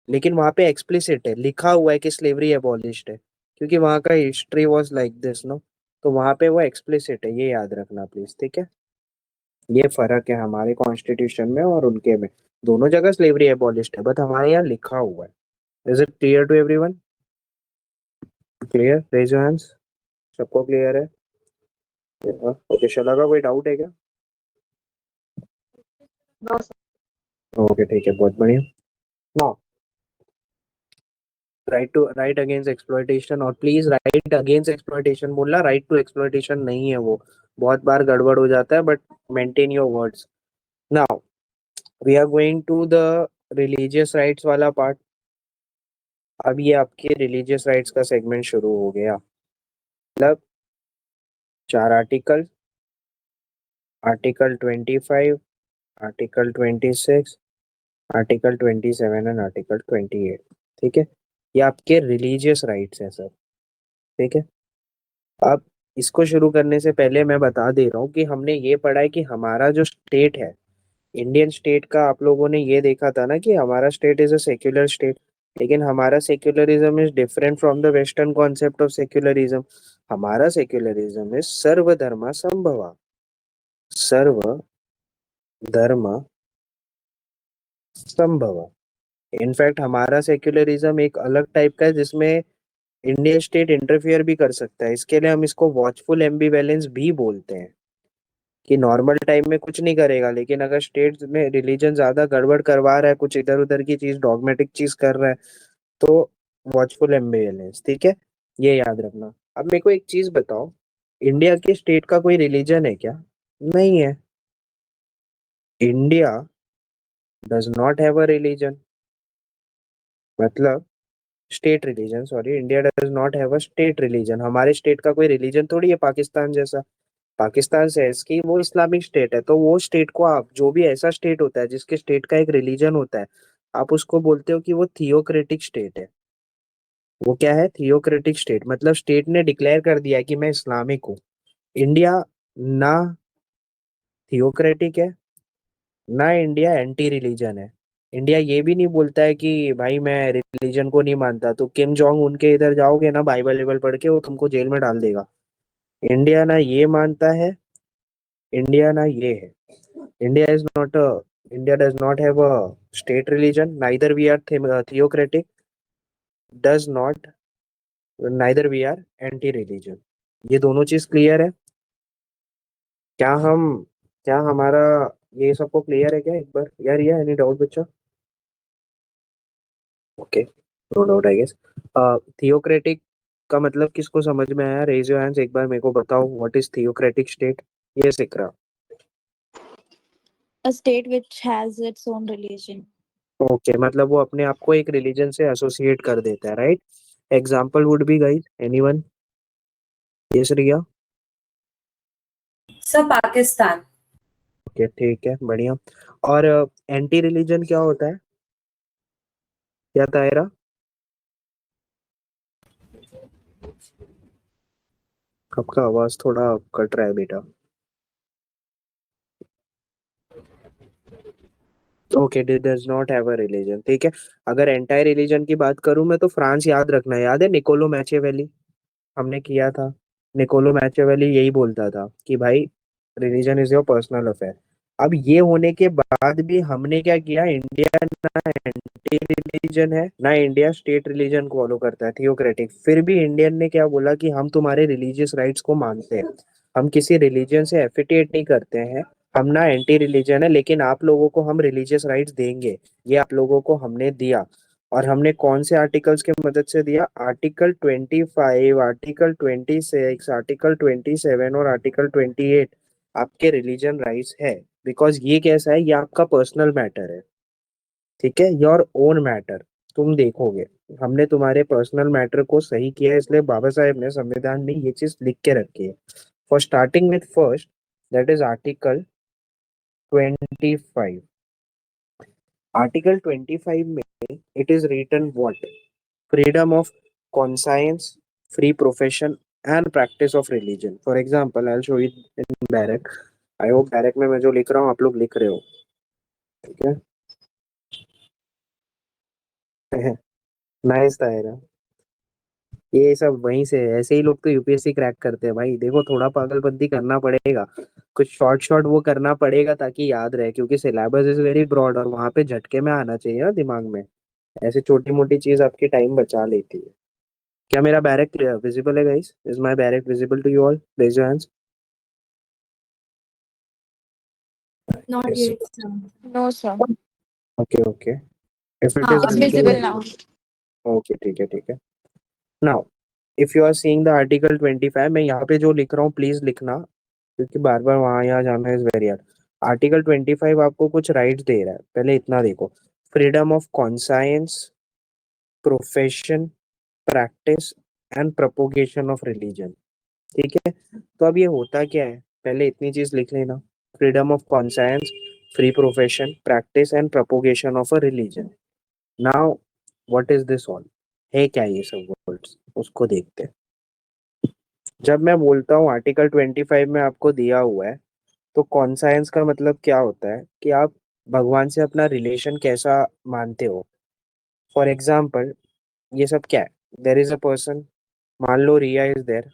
लेकिन वहां पे एक्सप्लिसिट है, लिखा हुआ है कि स्लेवरी एबॉलिश्ड है, क्योंकि वहां का history was like this, no. तो वहां पे वो एक्सप्लिसिट है, ये याद रखना प्लीज, ठीक है। ये फर्क है हमारे कॉन्स्टिट्यूशन में और उनके में, दोनों जगह स्लेवरी एबॉलिश्ड है, बट हमारे यहाँ लिखा हुआ है। Is it clear to everyone? Clear? Raise your hands. सबको क्लियर है? ओके, शला का कोई डाउट है क्या? No, sir. ओके, ठीक है, बहुत बढ़िया। नाउ राइट अगेंस्ट एक्सप्लॉइटेशन, और प्लीज राइट अगेंस्ट एक्सप्लॉइटेशन बोलना, राइट टू एक्सप्लॉइटेशन नहीं है वो, बहुत बार गड़बड़ हो जाता है, but maintain your words. Now we are going to the religious rights वाला पार्ट। अब ये आपके रिलीजियस राइट्स का सेगमेंट शुरू हो गया। मतलब 4 article, article 25, article 26, article 27 and article 28। ठीक है, ये आपके रिलीजियस राइट्स हैं सर। ठीक है, अब इसको शुरू करने से पहले मैं बता दे रहा हूँ कि हमने ये पढ़ा है कि हमारा जो स्टेट है, इंडियन स्टेट का, आप लोगों ने ये देखा था ना कि हमारा state is a secular state, लेकिन हमारा secularism is different from the western concept of secularism. हमारा सेक्युलरिज्म इज सर्वधर्म संभवा, सर्व धर्म संभव। इनफैक्ट हमारा सेक्युलरिज्म एक अलग टाइप का है जिसमें इंडियन स्टेट इंटरफियर भी कर सकता है। इसके लिए हम इसको वॉचफुल एम्बिवेलेंस भी बोलते हैं, कि नॉर्मल टाइम में कुछ नहीं करेगा, लेकिन अगर स्टेट में रिलीजन ज्यादा गड़बड़ करवा रहा है, कुछ इधर उधर की चीज, डॉगमेटिक चीज कर रहा है, तो वॉचफुल एम्बिवेलेंस। ठीक है, ये याद रखना। अब मेरे को एक चीज बताओ, इंडिया के स्टेट का कोई रिलीजन है क्या? नहीं है। India does not have a religion, मतलब state religion, sorry, India does not have a state religion. हमारे स्टेट का कोई रिलीजन थोड़ी है पाकिस्तान जैसा। पाकिस्तान से कि वो इस्लामिक स्टेट है, तो वो स्टेट को आप, जो भी ऐसा स्टेट होता है जिसके स्टेट का एक रिलीजन होता है, आप उसको बोलते हो कि वो थियोक्रेटिक स्टेट है। वो क्या है? थियोक्रेटिक स्टेट, मतलब स्टेट ने डिक्लेयर कर दिया है कि मैं इस्लामिक हूँ। इंडिया ना थियोक्रेटिक है, ना इंडिया एंटी रिलीजन है। इंडिया ये भी नहीं बोलता है कि भाई मैं रिलीजन को नहीं मानता, तो किम जोंग उनके इधर जाओगे ना, बाइबल लेवल पढ़ के वो तुमको जेल में डाल देगा। इंडिया ना ये मानता है, इंडिया ना ये है। India is not a India does not have a state religion. Neither we are theocratic. Does not neither we are anti-religion. ये दोनों चीज क्लियर है? क्या हम क्या हमारा ये सबको क्लियर है क्या एक बार यार? ये एनी डाउट बच्चा? Okay, no doubt I guess. Theocratic का मतलब किसको समझ में आया? रेज योर हैंड्स, एक बार मेरे को बताओ व्हाट इज थियोक्रेटिक स्टेट। ये सिकरा। A state which has its own religion. Okay, मतलब वो अपने आप को एक रिलीजन से एसोसिएट कर देता है, right? Example would be guys, anyone? Yes Riya? Sir Pakistan. Okay, ठीक है, बढ़िया। और एंटी रिलीजन क्या होता है? क्या दायरा? आपका आवाज थोड़ा कट रहा है बेटा। Okay, does not have a religion, ठीक है। अगर एंटायर रिलीजन की बात करूं मैं, तो फ्रांस याद रखना, याद है निकोलो मैचियावेली? हमने किया था। निकोलो मैचियावेली यही बोलता था कि भाई religion is your personal affair. अब ये होने के बाद भी हमने क्या किया? इंडिया ना एंटी रिलीजन है, ना इंडिया स्टेट रिलीजन को फॉलो करता है, थियोक्रेटिक। फिर भी इंडियन ने क्या बोला कि हम तुम्हारे रिलीजियस राइट्स को मानते हैं, हम किसी रिलीजन से एफिलिएट नहीं करते हैं, हम ना एंटी रिलीजन है, लेकिन आप लोगों को हम रिलीजियस राइट्स देंगे। ये आप लोगों को हमने दिया। और हमने कौन से आर्टिकल्स के मदद से दिया? आर्टिकल 25, आर्टिकल 26, आर्टिकल 27 और आर्टिकल 28 आपके रिलीजन राइट्स है। बिकॉज ये कैसा है? ये आपका पर्सनल मैटर है, ठीक है, योर ओन मैटर। तुम देखोगे, हमने तुम्हारे पर्सनल मैटर को सही किया है, इसलिए बाबा साहेब ने संविधान में ये चीज लिख के रखी है। For starting with first, that is article 25। Article 25 में it is written what? Freedom of conscience, free profession and practice of religion. For example, I will show you in barrack. I hope barrack में मैं जो लिख रहा हूँ आप लोग लिख रहे हो, ठीक है? नाइस था यार। ये सब वहीं से, ऐसे ही लोग तो यूपीएससी क्रैक करते हैं भाई। देखो, थोड़ा पागलपंती करना पड़ेगा, कुछ शॉर्ट शॉर्ट वो करना पड़ेगा ताकि याद रहे, क्योंकि सिलेबस इज वेरी ब्रॉड और वहां पे झटके में आना चाहिए ना दिमाग में। ऐसे छोटी मोटी चीज आपकी टाइम बचा लेती है। क्या मेरा बैरक विजिबल है guys? Is my barrack visible to you all? Raise your hands. Not yes. yet, sir. No, sir. Okay okay, if it हाँ, इज अब Visible विजिबल, now. ओके ठीक है ठीक है। Now if you are seeing the article 25, मैं यहाँ पे जो लिख रहा हूँ प्लीज लिखना, क्योंकि बार बार वहां यहाँ जाना इज वेरी हार्ड। आर्टिकल 25 आपको कुछ राइट्स दे रहा है, पहले इतना देखो। Freedom of conscience, profession, practice and propagation of religion, ठीक है। तो अब ये होता क्या है, पहले इतनी चीज लिख लेना, freedom of conscience, free profession, practice and propagation of a religion. Now what is this all, है क्या ये सब वर्ड्स, उसको देखते हैं। जब मैं बोलता हूँ आर्टिकल 25 में आपको दिया हुआ है, तो कॉन्साइंस का मतलब क्या होता है कि आप भगवान से अपना रिलेशन कैसा मानते हो। फॉर एग्जाम्पल, ये सब क्या है, देर इज अ पर्सन, मान लो रिया इज देर।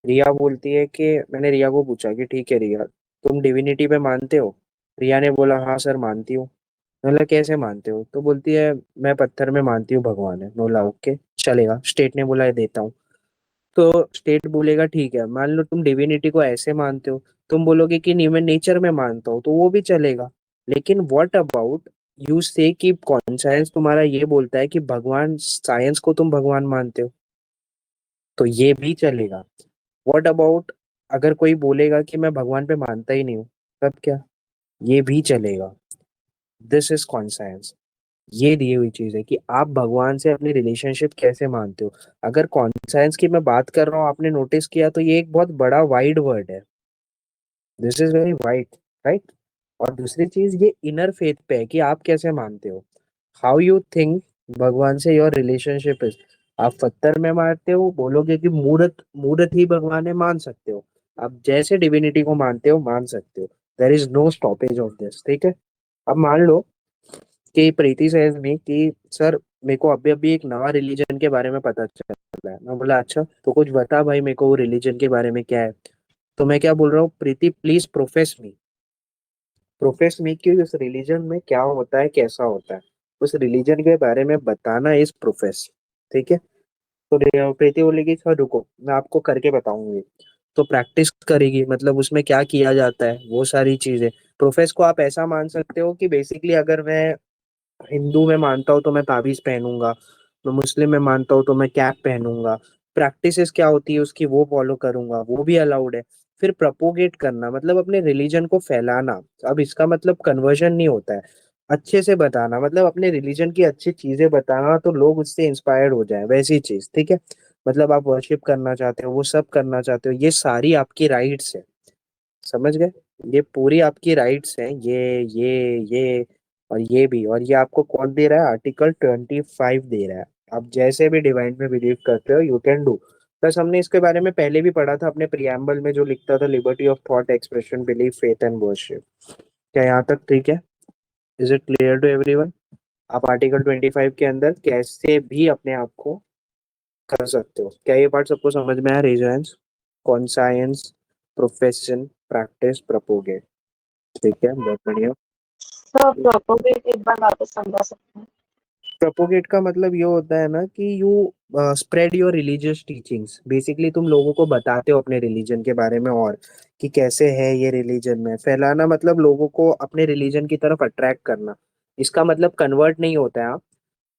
रिया बोलती है कि, मैंने रिया को पूछा कि ठीक है रिया, तुम डिविनिटी पे मानते हो। रिया ने बोला हाँ सर मानती हूँ। बोला कैसे मानते हो, तो बोलती है मैं पत्थर में मानती हूँ भगवान है। बोला ओके चलेगा, स्टेट ने बोला देता हूँ। तो स्टेट बोलेगा ठीक है, मान लो तुम डिविनिटी को ऐसे मानते हो, तुम बोलोगे कि नहीं मैं नेचर में मानता हूँ, तो वो भी चलेगा। लेकिन व्हाट अबाउट यू से कि कॉन्साइंस तुम्हारा ये बोलता है कि भगवान, साइंस को तुम भगवान मानते हो, तो ये भी चलेगा। व्हाट अबाउट अगर कोई बोलेगा कि मैं भगवान पे मानता ही नहीं हूँ, तब क्या, ये भी चलेगा। This is conscience. ये दी हुई चीज है कि आप भगवान से अपनी रिलेशनशिप कैसे मानते हो। अगर कॉन्साइंस की मैं बात कर रहा हूँ, आपने नोटिस किया, तो ये एक बहुत बड़ा वाइड वर्ड है। This is very wide, right. और दूसरी चीज ये इनर फेथ पे है कि आप कैसे मानते हो, हाउ यू थिंक भगवान से योर रिलेशनशिप इज। आप पत्थर में मानते हो, बोलोगे कि मूर्त मूर्त ही भगवान है, मान सकते हो। आप जैसे डिविनिटी को मानते हो मान सकते हो, there is no stoppage of this, ठीक है। अब मान लो कि प्रीति सेज मी कि सर मेरे को अभी अभी एक नवा रिलीजन के बारे में पता चला है। मैं बोला अच्छा, तो कुछ बता भाई मेरे को वो रिलीजन के बारे में क्या है। तो मैं क्या बोल रहा हूँ, प्रीति प्लीज प्रोफेस मी कि उस रिलीजन में क्या होता है, कैसा होता है, उस रिलीजन के बारे में बताना इज प्रोफेस। ठीक है। तो प्रीति बोलेगी सर रुको मैं आपको करके बताऊंगी। तो प्रैक्टिस करेगी, मतलब उसमें क्या किया जाता है वो सारी चीजें। प्रोफेस को आप ऐसा मान सकते हो कि बेसिकली अगर मैं हिंदू में मानता हूँ तो मैं ताबीज पहनूंगा, मैं मुस्लिम में मानता हूँ तो मैं कैप पहनूंगा। प्रैक्टिसेस क्या होती है उसकी वो फॉलो करूंगा, वो भी अलाउड है। फिर प्रपोगेट करना मतलब अपने रिलीजन को फैलाना। अब इसका मतलब कन्वर्जन नहीं होता है, अच्छे से बताना, मतलब अपने रिलीजन की अच्छी चीजें बताना तो लोग उससे इंस्पायर्ड हो जाए, वैसी चीज, ठीक है। मतलब आप वर्शिप करना चाहते हो, वो सब करना चाहते हो, ये सारी आपकी राइट्स है, समझ गए। ये पूरी आपकी राइट्स हैं, ये और ये भी। और ये आपको कौन दे रहा है, आर्टिकल 25 दे रहा है। आप जैसे भी डिवाइन में बिलीव करते हो यू कैन डू। प्लस हमने इसके बारे में पहले भी पढ़ा था अपने प्रियम्बल में, जो लिखता था liberty of thought expression belief faith and worship. क्या यहाँ तक ठीक है, is it clear to everyone. आप आर्टिकल 25 के अंदर कैसे भी अपने आप को कर सकते हो। क्या ये पार्ट सबको समझ में आया, raise hands. Conscience, profession, practice, propagate, ठीक है बहुत बढ़िया। सर प्रोपोगेट एक बार वापस समझा सकते हैं? प्रोपोगेट का मतलब ये होता है ना कि you spread your religious teachings, basically तुम लोगों को बताते हो अपने रिलीजन के बारे में, और कि कैसे है ये रिलीजन में फैलाना, मतलब लोगों को अपने रिलीजन की तरफ अट्रैक्ट करना। इसका मतलब कन्वर्ट नहीं होता है,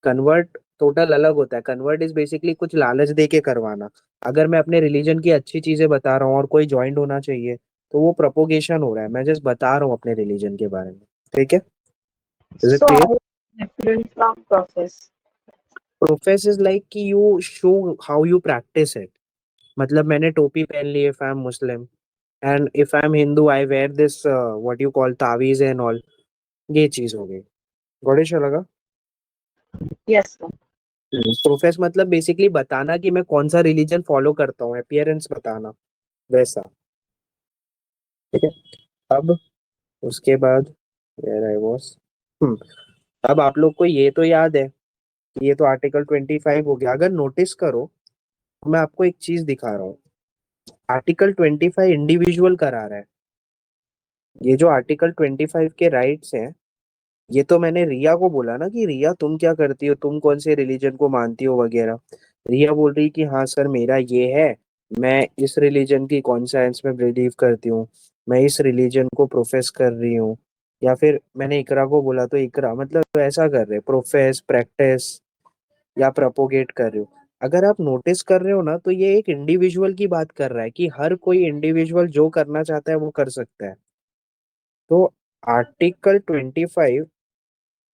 कन्वर्ट टोटल अलग होता है। कन्वर्ट इज बेसिकली कुछ लालच दे के करवाना। अगर मैं अपने रिलीजन की अच्छी चीजें बता रहा हूँ और कोई ज्वाइंट होना चाहिए, तो वो प्रोपोगेशन हो रहा है, मैं जस्ट बता रहा हूँ अपने रिलीजन के बारे में, ठीक है। Is it So clear. how different from profess? Profess is like कि you show how you practice it. मतलब मैंने टोपी पहन ली if I am Muslim, and if I am Hindu I wear this what you call तावीज and all. ये चीज हो गई। गणेश लगा। Yes, sir. प्रोफेस मतलब बेसिकली बताना कि मैं कौन सा रिलीजन फॉलो करता हूँ, अपीयरेंस बताना, वैसा, ठीक है। अब उसके बाद वेयर आई वाज, अब आप लोग को ये तो याद है कि ये तो आर्टिकल 25 हो गया। अगर नोटिस करो तो मैं आपको एक चीज दिखा रहा हूँ, आर्टिकल 25 इंडिविजुअल करा रहा है। ये जो आर्टिकल 25 के राइट्स हैं, ये तो मैंने रिया को बोला ना कि रिया तुम क्या करती हो, तुम कौन से रिलीजन को मानती हो वगैरह। रिया बोल रही कि हाँ सर मेरा ये है, मैं इस रिलीजन की कॉन्साइंस में बिलीव करती हूँ, मैं इस रिलीजन को प्रोफेस कर रही हूँ। या फिर मैंने इकरा को बोला तो इकरा मतलब ऐसा कर रहे, प्रोफेस, प्रैक्टिस या प्रोपोगेट कर रहे हो। अगर आप नोटिस कर रहे हो ना, तो ये एक इंडिविजुअल की बात कर रहा है कि हर कोई इंडिविजुअल जो करना चाहता है वो कर सकता है। तो आर्टिकल 25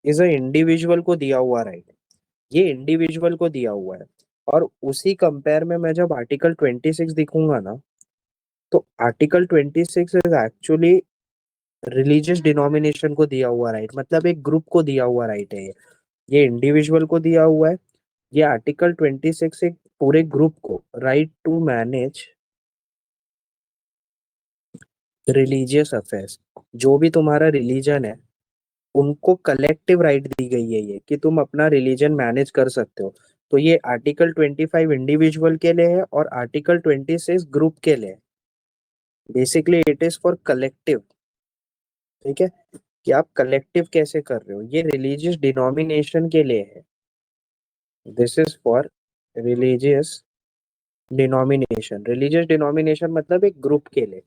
इज अ इंडिविजुअल को दिया हुआ राइट, ये इंडिविजुअल को दिया हुआ है। और उसी कंपेयर में मैं जब आर्टिकल 26 दिखूंगा ना, तो article 26 is actually religious denomination को दिया हुआ राइट, मतलब एक ग्रुप को दिया हुआ राइट है ये इंडिविजुअल को दिया हुआ है। ये आर्टिकल 26 एक पूरे ग्रुप को right to manage religious affairs, जो भी तुम्हारा रिलीजन है उनको कलेक्टिव राइट दी गई है ये, कि तुम अपना रिलीजन मैनेज कर सकते हो। तो ये आर्टिकल 25 इंडिविजुअल के लिए है और आर्टिकल 26 ग्रुप के लिए। Basically it is for collective. ठीक है, कि आप कलेक्टिव कैसे कर रहे हो, ये रिलीजियस डिनोमिनेशन के लिए है। This is for religious denomination. Religious denomination मतलब एक ग्रुप के लिए।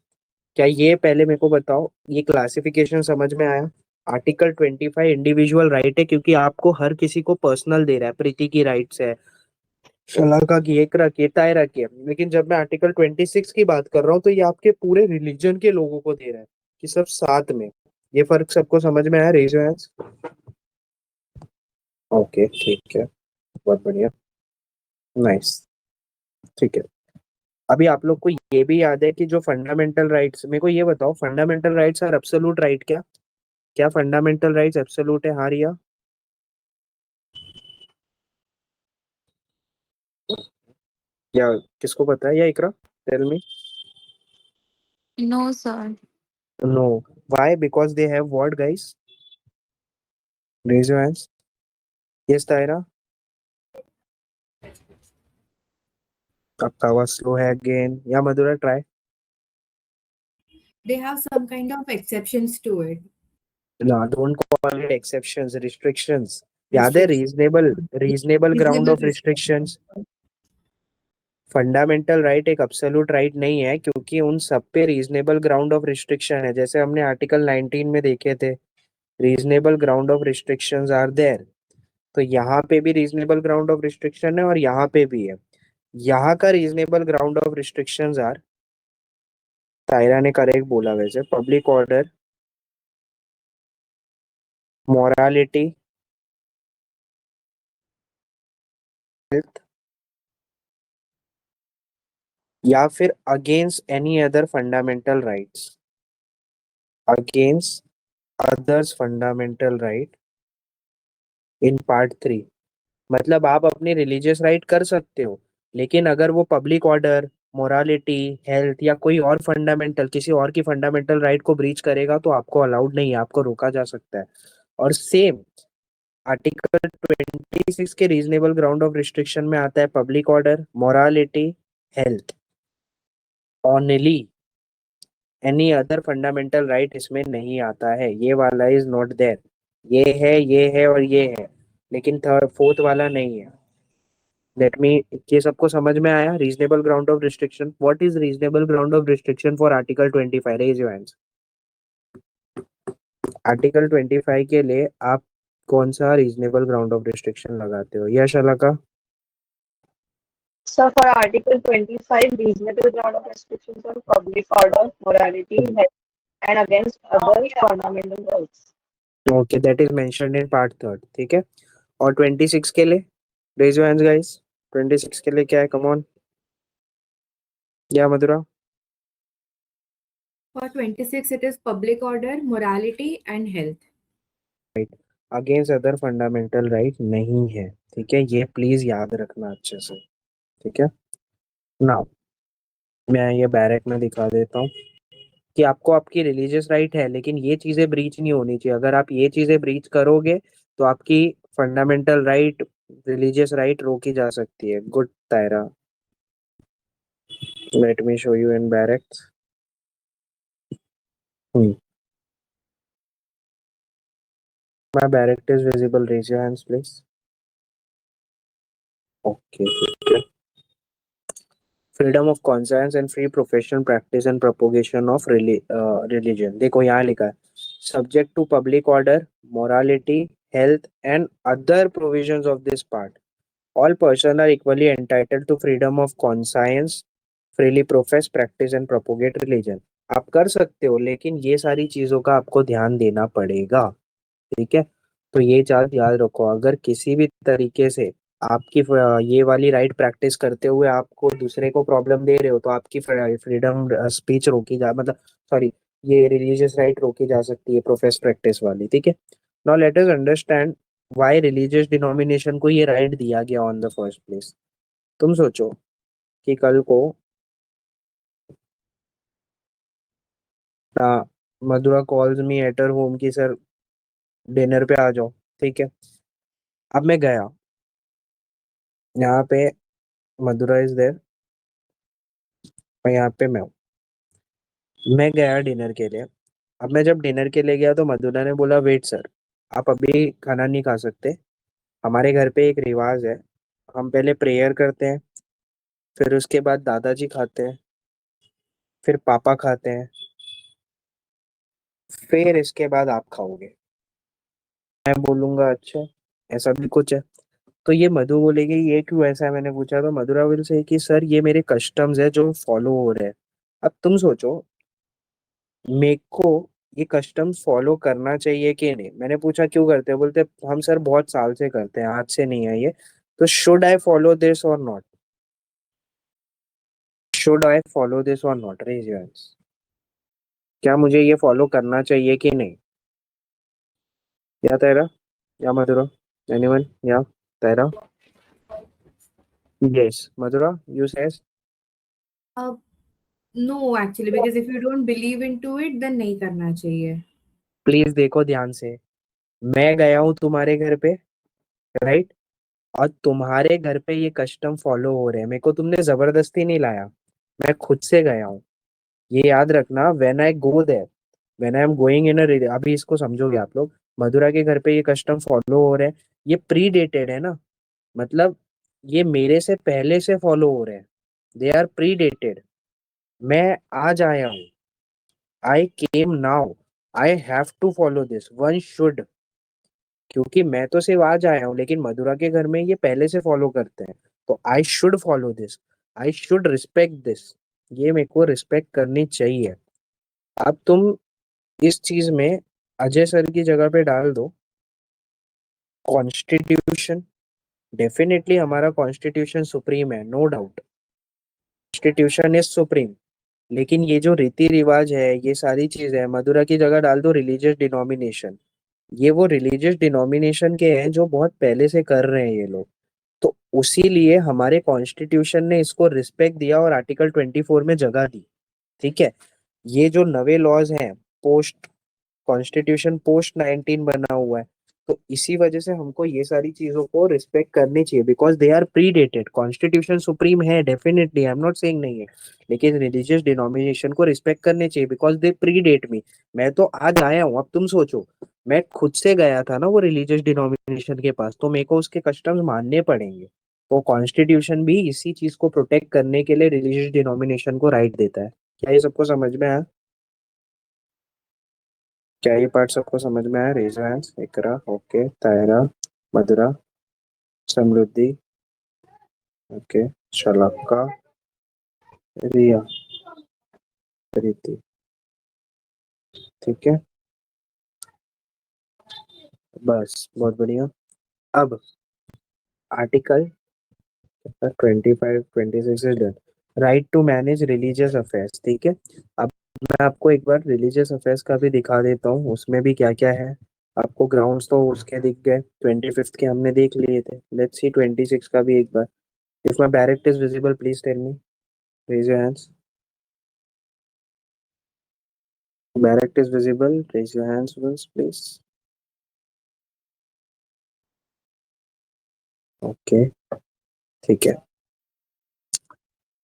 क्या ये पहले मेरे को बताओ, ये क्लासिफिकेशन समझ में आया? आर्टिकल 25 इंडिविजुअल राइट है क्योंकि आपको हर किसी को पर्सनल दे रहा है, प्रीति की राइट्स है, शलाका की, एकरा की, तायरा की। लेकिन जब मैं आर्टिकल 26 की बात कर रहा हूँ तो ये आपके पूरे रिलीजन के लोगों को दे रहा है कि सब साथ में। ये फर्क सबको समझ में आया? Raise your hands. ओके ठीक है, बहुत बढ़िया, नाइस। ठीक है, अभी आप लोग को ये भी याद है कि जो फंडामेंटल राइट्स, मेरे को ये बताओ, fundamental rights are absolute right क्या? क्या फंडामेंटल राइट्स एब्सोल्यूट है, हाँ रिया? या किसको पता है, या Iqra tell me. No, sir. No, why? Because they have what guys? Raise your hands. Yes Taira. आपका आवाज स्लो है अगेन, या Madhura try. They have some kind of exceptions to it. ना, don't call it exceptions, restrictions. याद है? Restrictions. Reasonable, reasonable ground Reasonable of restrictions. Fundamental right एक absolute right नहीं है क्योंकि उन सब पे रीजनेबल ग्राउंड ऑफ रिस्ट्रिक्शन है, जैसे हमने आर्टिकल 19 में देखे थे, reasonable ground of restrictions are there. तो यहाँ पे भी रीजनेबल ग्राउंड ऑफ रिस्ट्रिक्शन है और यहाँ पे भी है। यहाँ का reasonable ground of restrictions are, Taira ने करेक्ट बोला वैसे, पब्लिक ऑर्डर, मोरालिटी, हेल्थ, या फिर against any other fundamental rights, against others fundamental right in part 3। मतलब आप अपनी रिलीजियस राइट कर सकते हो, लेकिन अगर वो पब्लिक ऑर्डर, मोरालिटी, हेल्थ या कोई और फंडामेंटल, किसी और की फंडामेंटल राइट को ब्रीच करेगा तो आपको अलाउड नहीं है, आपको रोका जा सकता है। और सेम आर्टिकल 26 के रीजनेबल ग्राउंड ऑफ रिस्ट्रिक्शन में आता है public order, morality, health, only. Any other fundamental right इसमें नहीं आता है, ये वाला इज नॉट देयर। ये है और ये है, लेकिन थर्ड फोर्थ वाला नहीं है। लेट मी, ये सबको समझ में आया? Reasonable ground of restriction, what is reasonable ground of restriction for article 25? Raise your hands. Article 25 के लिए आप कौन सा रीजनेबल ग्राउंड ऑफ रिस्ट्रिक्शन लगाते हो, यश Alka? So for Article 25, reasonable ground of restrictions on public order, morality, health, and against other fundamental rights. Okay, that is mentioned in part 3, ठीक है। और 26 के लिए, रेज योर हैंड्स गाइस। 26 के लिए क्या है, कम ऑन, या मधुरा? For 26, it is public order, morality, and health. Against other fundamental right नहीं है, ठीक है, ये प्लीज याद रखना अच्छे से, ठीक है ना। मैं ये बैरक में दिखा देता हूँ कि आपको आपकी रिलीजियस राइट है, लेकिन ये चीजें ब्रीच नहीं होनी चाहिए। अगर आप ये चीजें ब्रीच करोगे तो आपकी फंडामेंटल राइट, रिलीजियस राइट रोकी जा सकती है। Good Taira, let me show you in barracks. My barrack is visible. Raise your hands, please. Okay. Freedom of conscience and free professional practice and propagation of religion. देखो यहाँ लिखा है, subject to public order, morality, health and other provisions of this part, all person are equally entitled to freedom of conscience, freely profess, practice and propagate religion. आप कर सकते हो, लेकिन ये सारी चीजों का आपको ध्यान देना पड़ेगा, ठीक है। तो ये चार्ट याद रखो, अगर किसी भी तरीके से आपकी ये वाली राइट प्रैक्टिस करते हुए आपको दूसरे को प्रॉब्लम दे रहे हो तो आपकी फ्रीडम स्पीच रोकी जा मतलब सॉरी ये रिलीजियस राइट रोकी जा सकती है प्रोफेस प्रैक्टिस वाली, ठीक है। Now let us understand why religious denomination को ये राइट दिया गया ऑन द फर्स्ट प्लेस। तुम सोचो कि कल को Madhura calls me at her home की सर डिनर पे आ जाओ, ठीक है। अब मैं गया, यहाँ पे मधुरा इज देयर और यहाँ पे मैं गया डिनर के लिए। अब मैं जब डिनर के लिए गया तो मधुरा ने बोला वेट सर, आप अभी खाना नहीं खा सकते, हमारे घर पे एक रिवाज है, हम पहले प्रेयर करते हैं, फिर उसके बाद दादाजी खाते हैं, फिर पापा खाते हैं, फिर इसके बाद आप खाओगे। मैं बोलूंगा अच्छा ऐसा भी कुछ है? तो ये मधु बोलेगी ये क्यों ऐसा है, मैंने पूछा तो मधुरा विल से कि सर ये मेरे कस्टम्स है जो फॉलो हो रहे हैं। अब तुम सोचो मेरे को ये कस्टम फॉलो करना चाहिए कि नहीं। मैंने पूछा क्यों करते हैं, बोलते हम सर बहुत साल से करते हैं, आज से नहीं है ये, तो शुड आई फॉलो दिस और not, should I follow this और नॉट, रेज योर हैंड्स। क्या मुझे ये फॉलो करना चाहिए कि नहीं? या तेरा या मधुरा, एनीवन या Taira? Yes Madhura you says. अब no actually because if you don't believe into it then नहीं करना चाहिए। प्लीज देखो ध्यान से, मैं गया हूँ तुम्हारे घर पे, राइट, और तुम्हारे घर पे ये कस्टम फॉलो हो रहे हैं, मेरे को तुमने जबरदस्ती नहीं लाया, मैं खुद से गया हूँ। ये याद रखना, when I go there, when I am going in a, अभी इसको समझोगे आप लोग। मधुरा के घर पे ये कस्टम फॉलो हो रहे हैं, ये प्री डेटेड है ना, मतलब ये मेरे से पहले से फॉलो हो रहे हैं, दे आर प्री डेटेड। मैं आज आया हूँ, I came now, I have to follow this, one should, क्योंकि मैं तो सिर्फ आज आया हूँ लेकिन मधुरा के घर में ये पहले से फॉलो करते हैं, तो I should follow this, I should respect this, ये मेरे को रिस्पेक्ट करनी चाहिए। अब तुम इस चीज में अजय सर की जगह पे डाल दो कॉन्स्टिट्यूशन, डेफिनेटली हमारा कॉन्स्टिट्यूशन सुप्रीम है, no doubt, constitution is supreme. लेकिन ये जो रीति रिवाज है ये सारी चीजें है, मधुरा की जगह डाल दो रिलीजियस डिनोमिनेशन, ये वो रिलीजियस डिनोमिनेशन के हैं जो बहुत पहले से कर रहे हैं ये लोग, तो उसी लिए हमारे कॉन्स्टिट्यूशन ने इसको रिस्पेक्ट दिया और आर्टिकल 24 में जगह दी, ठीक है। ये जो नवे लॉज हैं, पोस्ट कॉन्स्टिट्यूशन पोस्ट 19 बना हुआ है, तो इसी वजह से हमको ये सारी चीजों को रिस्पेक्ट करनी चाहिए because they are pre dated. Constitution supreme है definitely, I am not saying नहीं है, लेकिन रिलीजियस डिनोमिनेशन को रिस्पेक्ट करने चाहिए because they predate me. मैं तो आज आया हूँ, अब तुम सोचो मैं खुद से गया था ना वो रिलीजियस डिनोमिनेशन के पास, तो मेरे को उसके कस्टम्स मानने पड़ेंगे। तो कॉन्स्टिट्यूशन भी इसी चीज को प्रोटेक्ट करने के लिए रिलीजियस डिनोमिनेशन को राइट देता है। क्या ये सबको समझ में आया? क्या ये पार्ट सबको समझ में आया? Raise hands, Iqra, okay, Taira, Madhura, Samriddhi, okay, Shalaka, Riya, Preeti, ठीक है, बस बहुत बढ़िया। अब article 25 26 is done. Right to manage religious affairs, ठीक है। अब मैं आपको एक बार रिलीजियस अफेयर्स का भी दिखा देता हूँ, उसमें भी क्या क्या है। आपको ग्राउंड्स तो उसके दिख गए, 25th के हमने देख लिए थे, लेट्स सी 26 का भी एक बार। If my direct is visible please tell me, raise your hands. Direct is visible. Raise your hands once, please. Okay, ठीक है।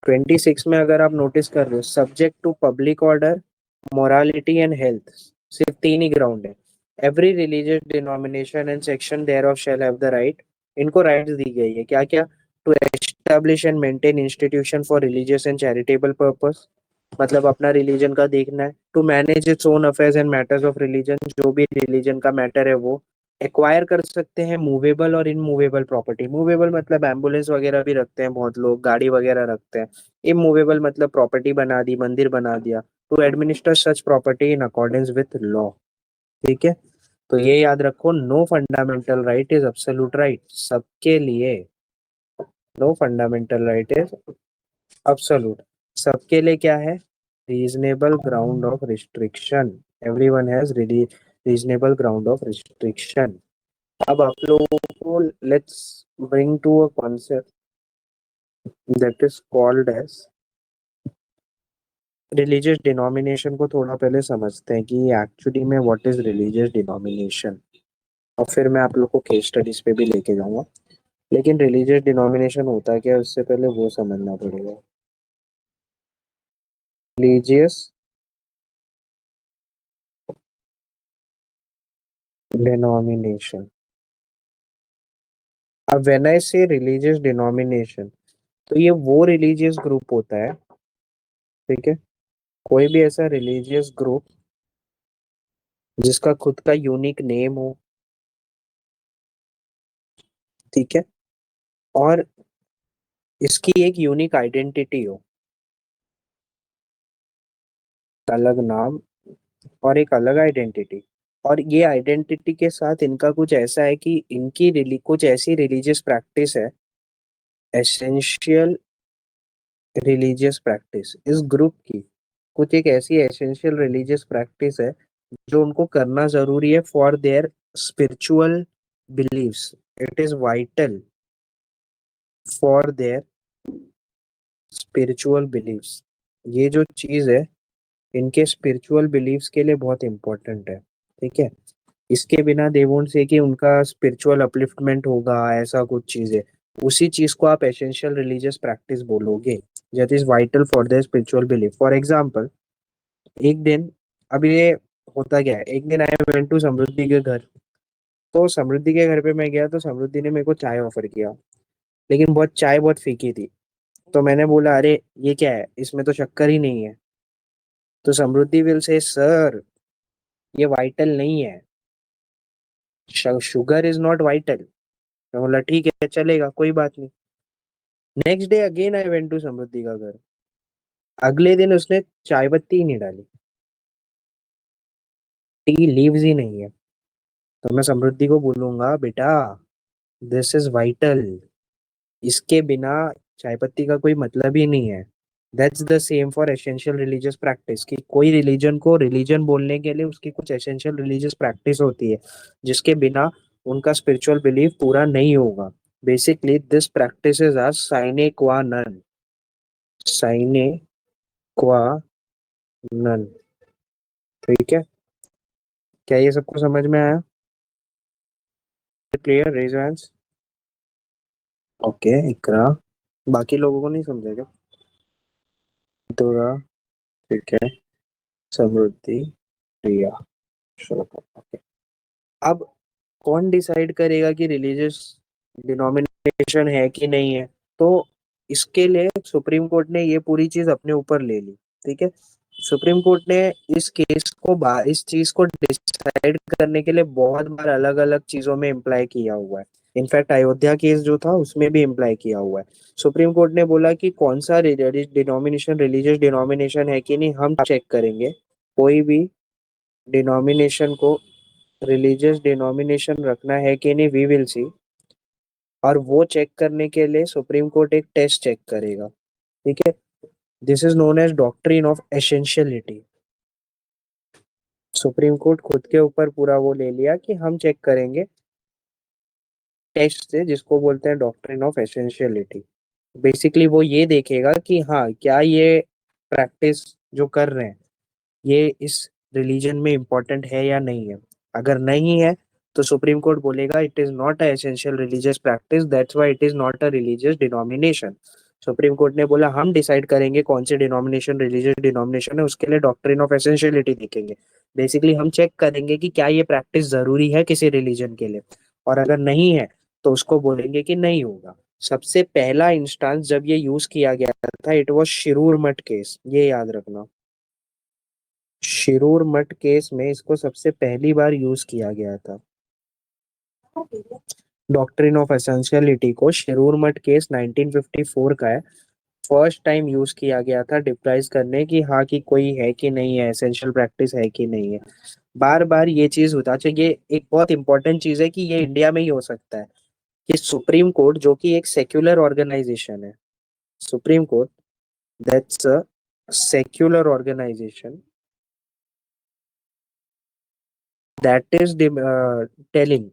26 में अगर आप नोटिस कर रहे हो, subject to public order, morality and health, सिर्फ तीन ही ग्राउंड है। Every religious denomination and section there of shall have the right, इनको राइट्स दी गई है, क्या क्या? To establish and maintain institution for religious and charitable purpose, मतलब अपना रिलीजन का देखना है। To manage its own affairs and matters of religion, जो भी रिलीजन का मैटर है वो एक्वायर कर सकते हैं मूवेबल और इनमूवेबल प्रॉपर्टी। मूवेबल मतलब एम्बुलेंस वगैरह भी रखते हैं बहुत लोग, गाड़ी वगैरह रखते हैं। इमूवेबल मतलब प्रॉपर्टी बना दी, मंदिर बना दिया। To administer such property in accordance with law, ठीक है। तो ये याद रखो, no fundamental right is absolute right, सबके लिए no fundamental right is absolute. सबके लिए क्या है? Reasonable ground of restriction. Everyone has reasonable ground of restriction. अब आप लोगों को let's bring to a concept that is called as religious denomination को थोड़ा पहले समझते हैं कि एक्चुअली में व्हाट इज रिलीजियस डिनोमिनेशन, और फिर मैं आप लोग को केस स्टडीज पे भी लेके जाऊंगा। लेकिन रिलीजियस डिनोमिनेशन होता है क्या, उससे पहले वो समझना पड़ेगा। Religious denomination. अब व्हेन आई से रिलीजियस डिनोमिनेशन, तो ये वो रिलीजियस ग्रुप होता है, ठीक है, कोई भी ऐसा रिलीजियस ग्रुप जिसका खुद का यूनिक नेम हो, ठीक है, और इसकी एक यूनिक आइडेंटिटी हो, अलग नाम और एक अलग आइडेंटिटी। और ये आइडेंटिटी के साथ इनका कुछ ऐसा है कि इनकी कुछ ऐसी रिलीजियस प्रैक्टिस है, एसेंशियल रिलीजियस प्रैक्टिस, इस ग्रुप की कुछ एक ऐसी एसेंशियल रिलीजियस प्रैक्टिस है जो उनको करना जरूरी है for their spiritual beliefs. It is vital for their spiritual beliefs. ये जो चीज है इनके स्पिरिचुअल बिलीव्स के लिए बहुत इंपॉर्टेंट है, ठीक है। इसके बिना दे वोंट से कि उनका स्पिरिचुअल अपलिफ्टमेंट होगा, ऐसा कुछ चीज है। उसी चीज को आप एसेंशियल रिलीजियस प्रैक्टिस बोलोगे, that is vital for their spiritual belief. For example, एक दिन, अब ये होता क्या है, एक दिन आई वेंट टू समृद्धि के घर। तो समृद्धि के घर पे मैं गया तो समृद्धि ने मेरे को चाय ऑफर किया, लेकिन चाय बहुत फीकी थी। तो मैंने बोला अरे ये क्या है, इसमें तो शक्कर ही नहीं है। तो समृद्धि विल से सर ये वाइटल नहीं है, शुगर इज नॉट वाइटल। मैं बोला ठीक है चलेगा, कोई बात नहीं। Next day again I went to Samriddhi का घर। अगले दिन उसने चाय पत्ती ही नहीं डाली, टी लीव्स ही नहीं है। तो मैं समृद्धि को बोलूंगा बेटा दिस इज वाइटल, इसके बिना चाय पत्ती का कोई मतलब ही नहीं है। That's the same for essential religious practice, कि कोई रिलीजन को रिलीजन बोलने के लिए उसकी कुछ एसेंशियल रिलीजियस प्रैक्टिस होती है जिसके बिना उनका स्पिरिचुअल बिलीफ पूरा नहीं होगा। Basically this practice is are sine qua non, साइने qua none, ठीक है। क्या ये सबको समझ में आया? Clear? Raise hands. Okay Iqra, बाकी लोगों को नहीं समझेगा? दूरा, ठीक है, समृद्धि, रिया, श्लोका, ओके। अब कौन डिसाइड करेगा कि रिलीजियस डिनोमिनेशन है कि नहीं है? तो इसके लिए सुप्रीम कोर्ट ने ये पूरी चीज अपने ऊपर ले ली, ठीक है। सुप्रीम कोर्ट ने इस चीज को डिसाइड करने के लिए बहुत बार अलग अलग चीजों में इम्प्लाई किया हुआ है। इनफैक्ट अयोध्या केस जो था उसमें भी इम्प्लाई किया हुआ है। सुप्रीम कोर्ट ने बोला कि कौन सा डिनोमिनेशन रिलीजियस डिनोमिनेशन है कि नहीं हम चेक करेंगे। कोई भी डिनोमिनेशन को रिलीजियस डिनोमिनेशन रखना है कि नहीं वी विल सी। और वो चेक करने के लिए सुप्रीम कोर्ट एक टेस्ट चेक करेगा, ठीक है। This is known as doctrine of essentiality. Supreme court खुद के ऊपर पूरा वो ले लिया कि हम चेक करेंगे टेस्ट से, जिसको बोलते हैं डॉक्ट्रिन ऑफ एसेंशियलिटी। बेसिकली वो ये देखेगा कि हाँ क्या ये प्रैक्टिस जो कर रहे हैं ये इस रिलीजन में इम्पोर्टेंट है या नहीं है। अगर नहीं है तो सुप्रीम कोर्ट बोलेगा it is not a essential religious practice, that's why it is not a religious denomination. Supreme court ने बोला हम डिसाइड करेंगे कौन सी डिनोमिनेशन रिलीजियस डिनोमिनेशन है, उसके लिए डॉक्ट्रिन ऑफ एसेंशियलिटी देखेंगे। बेसिकली हम चेक करेंगे कि क्या ये प्रैक्टिस जरूरी है किसी रिलीजन के लिए, और अगर नहीं है तो उसको बोलेंगे कि नहीं होगा। सबसे पहला इंस्टांस जब ये यूज किया गया था इट वाज शिरूर मठ केस, ये याद रखना। शिरूर मठ केस में इसको सबसे पहली बार यूज किया गया था। डॉक्ट्रिन ऑफ एसेंशियलिटी को शिरूर मठ केस 1954 का है। फर्स्ट टाइम यूज किया गया था डिप्राइज करने की, हाँ कि कोई है कि नहीं है, एसेंशियल प्रैक्टिस है कि नहीं है। बार बार ये चीज होता है, ये एक बहुत इंपॉर्टेंट चीज है कि ये इंडिया में ही हो सकता है। कि सुप्रीम कोर्ट जो कि एक सेक्युलर ऑर्गेनाइजेशन है, supreme court that's a secular organisation that is telling,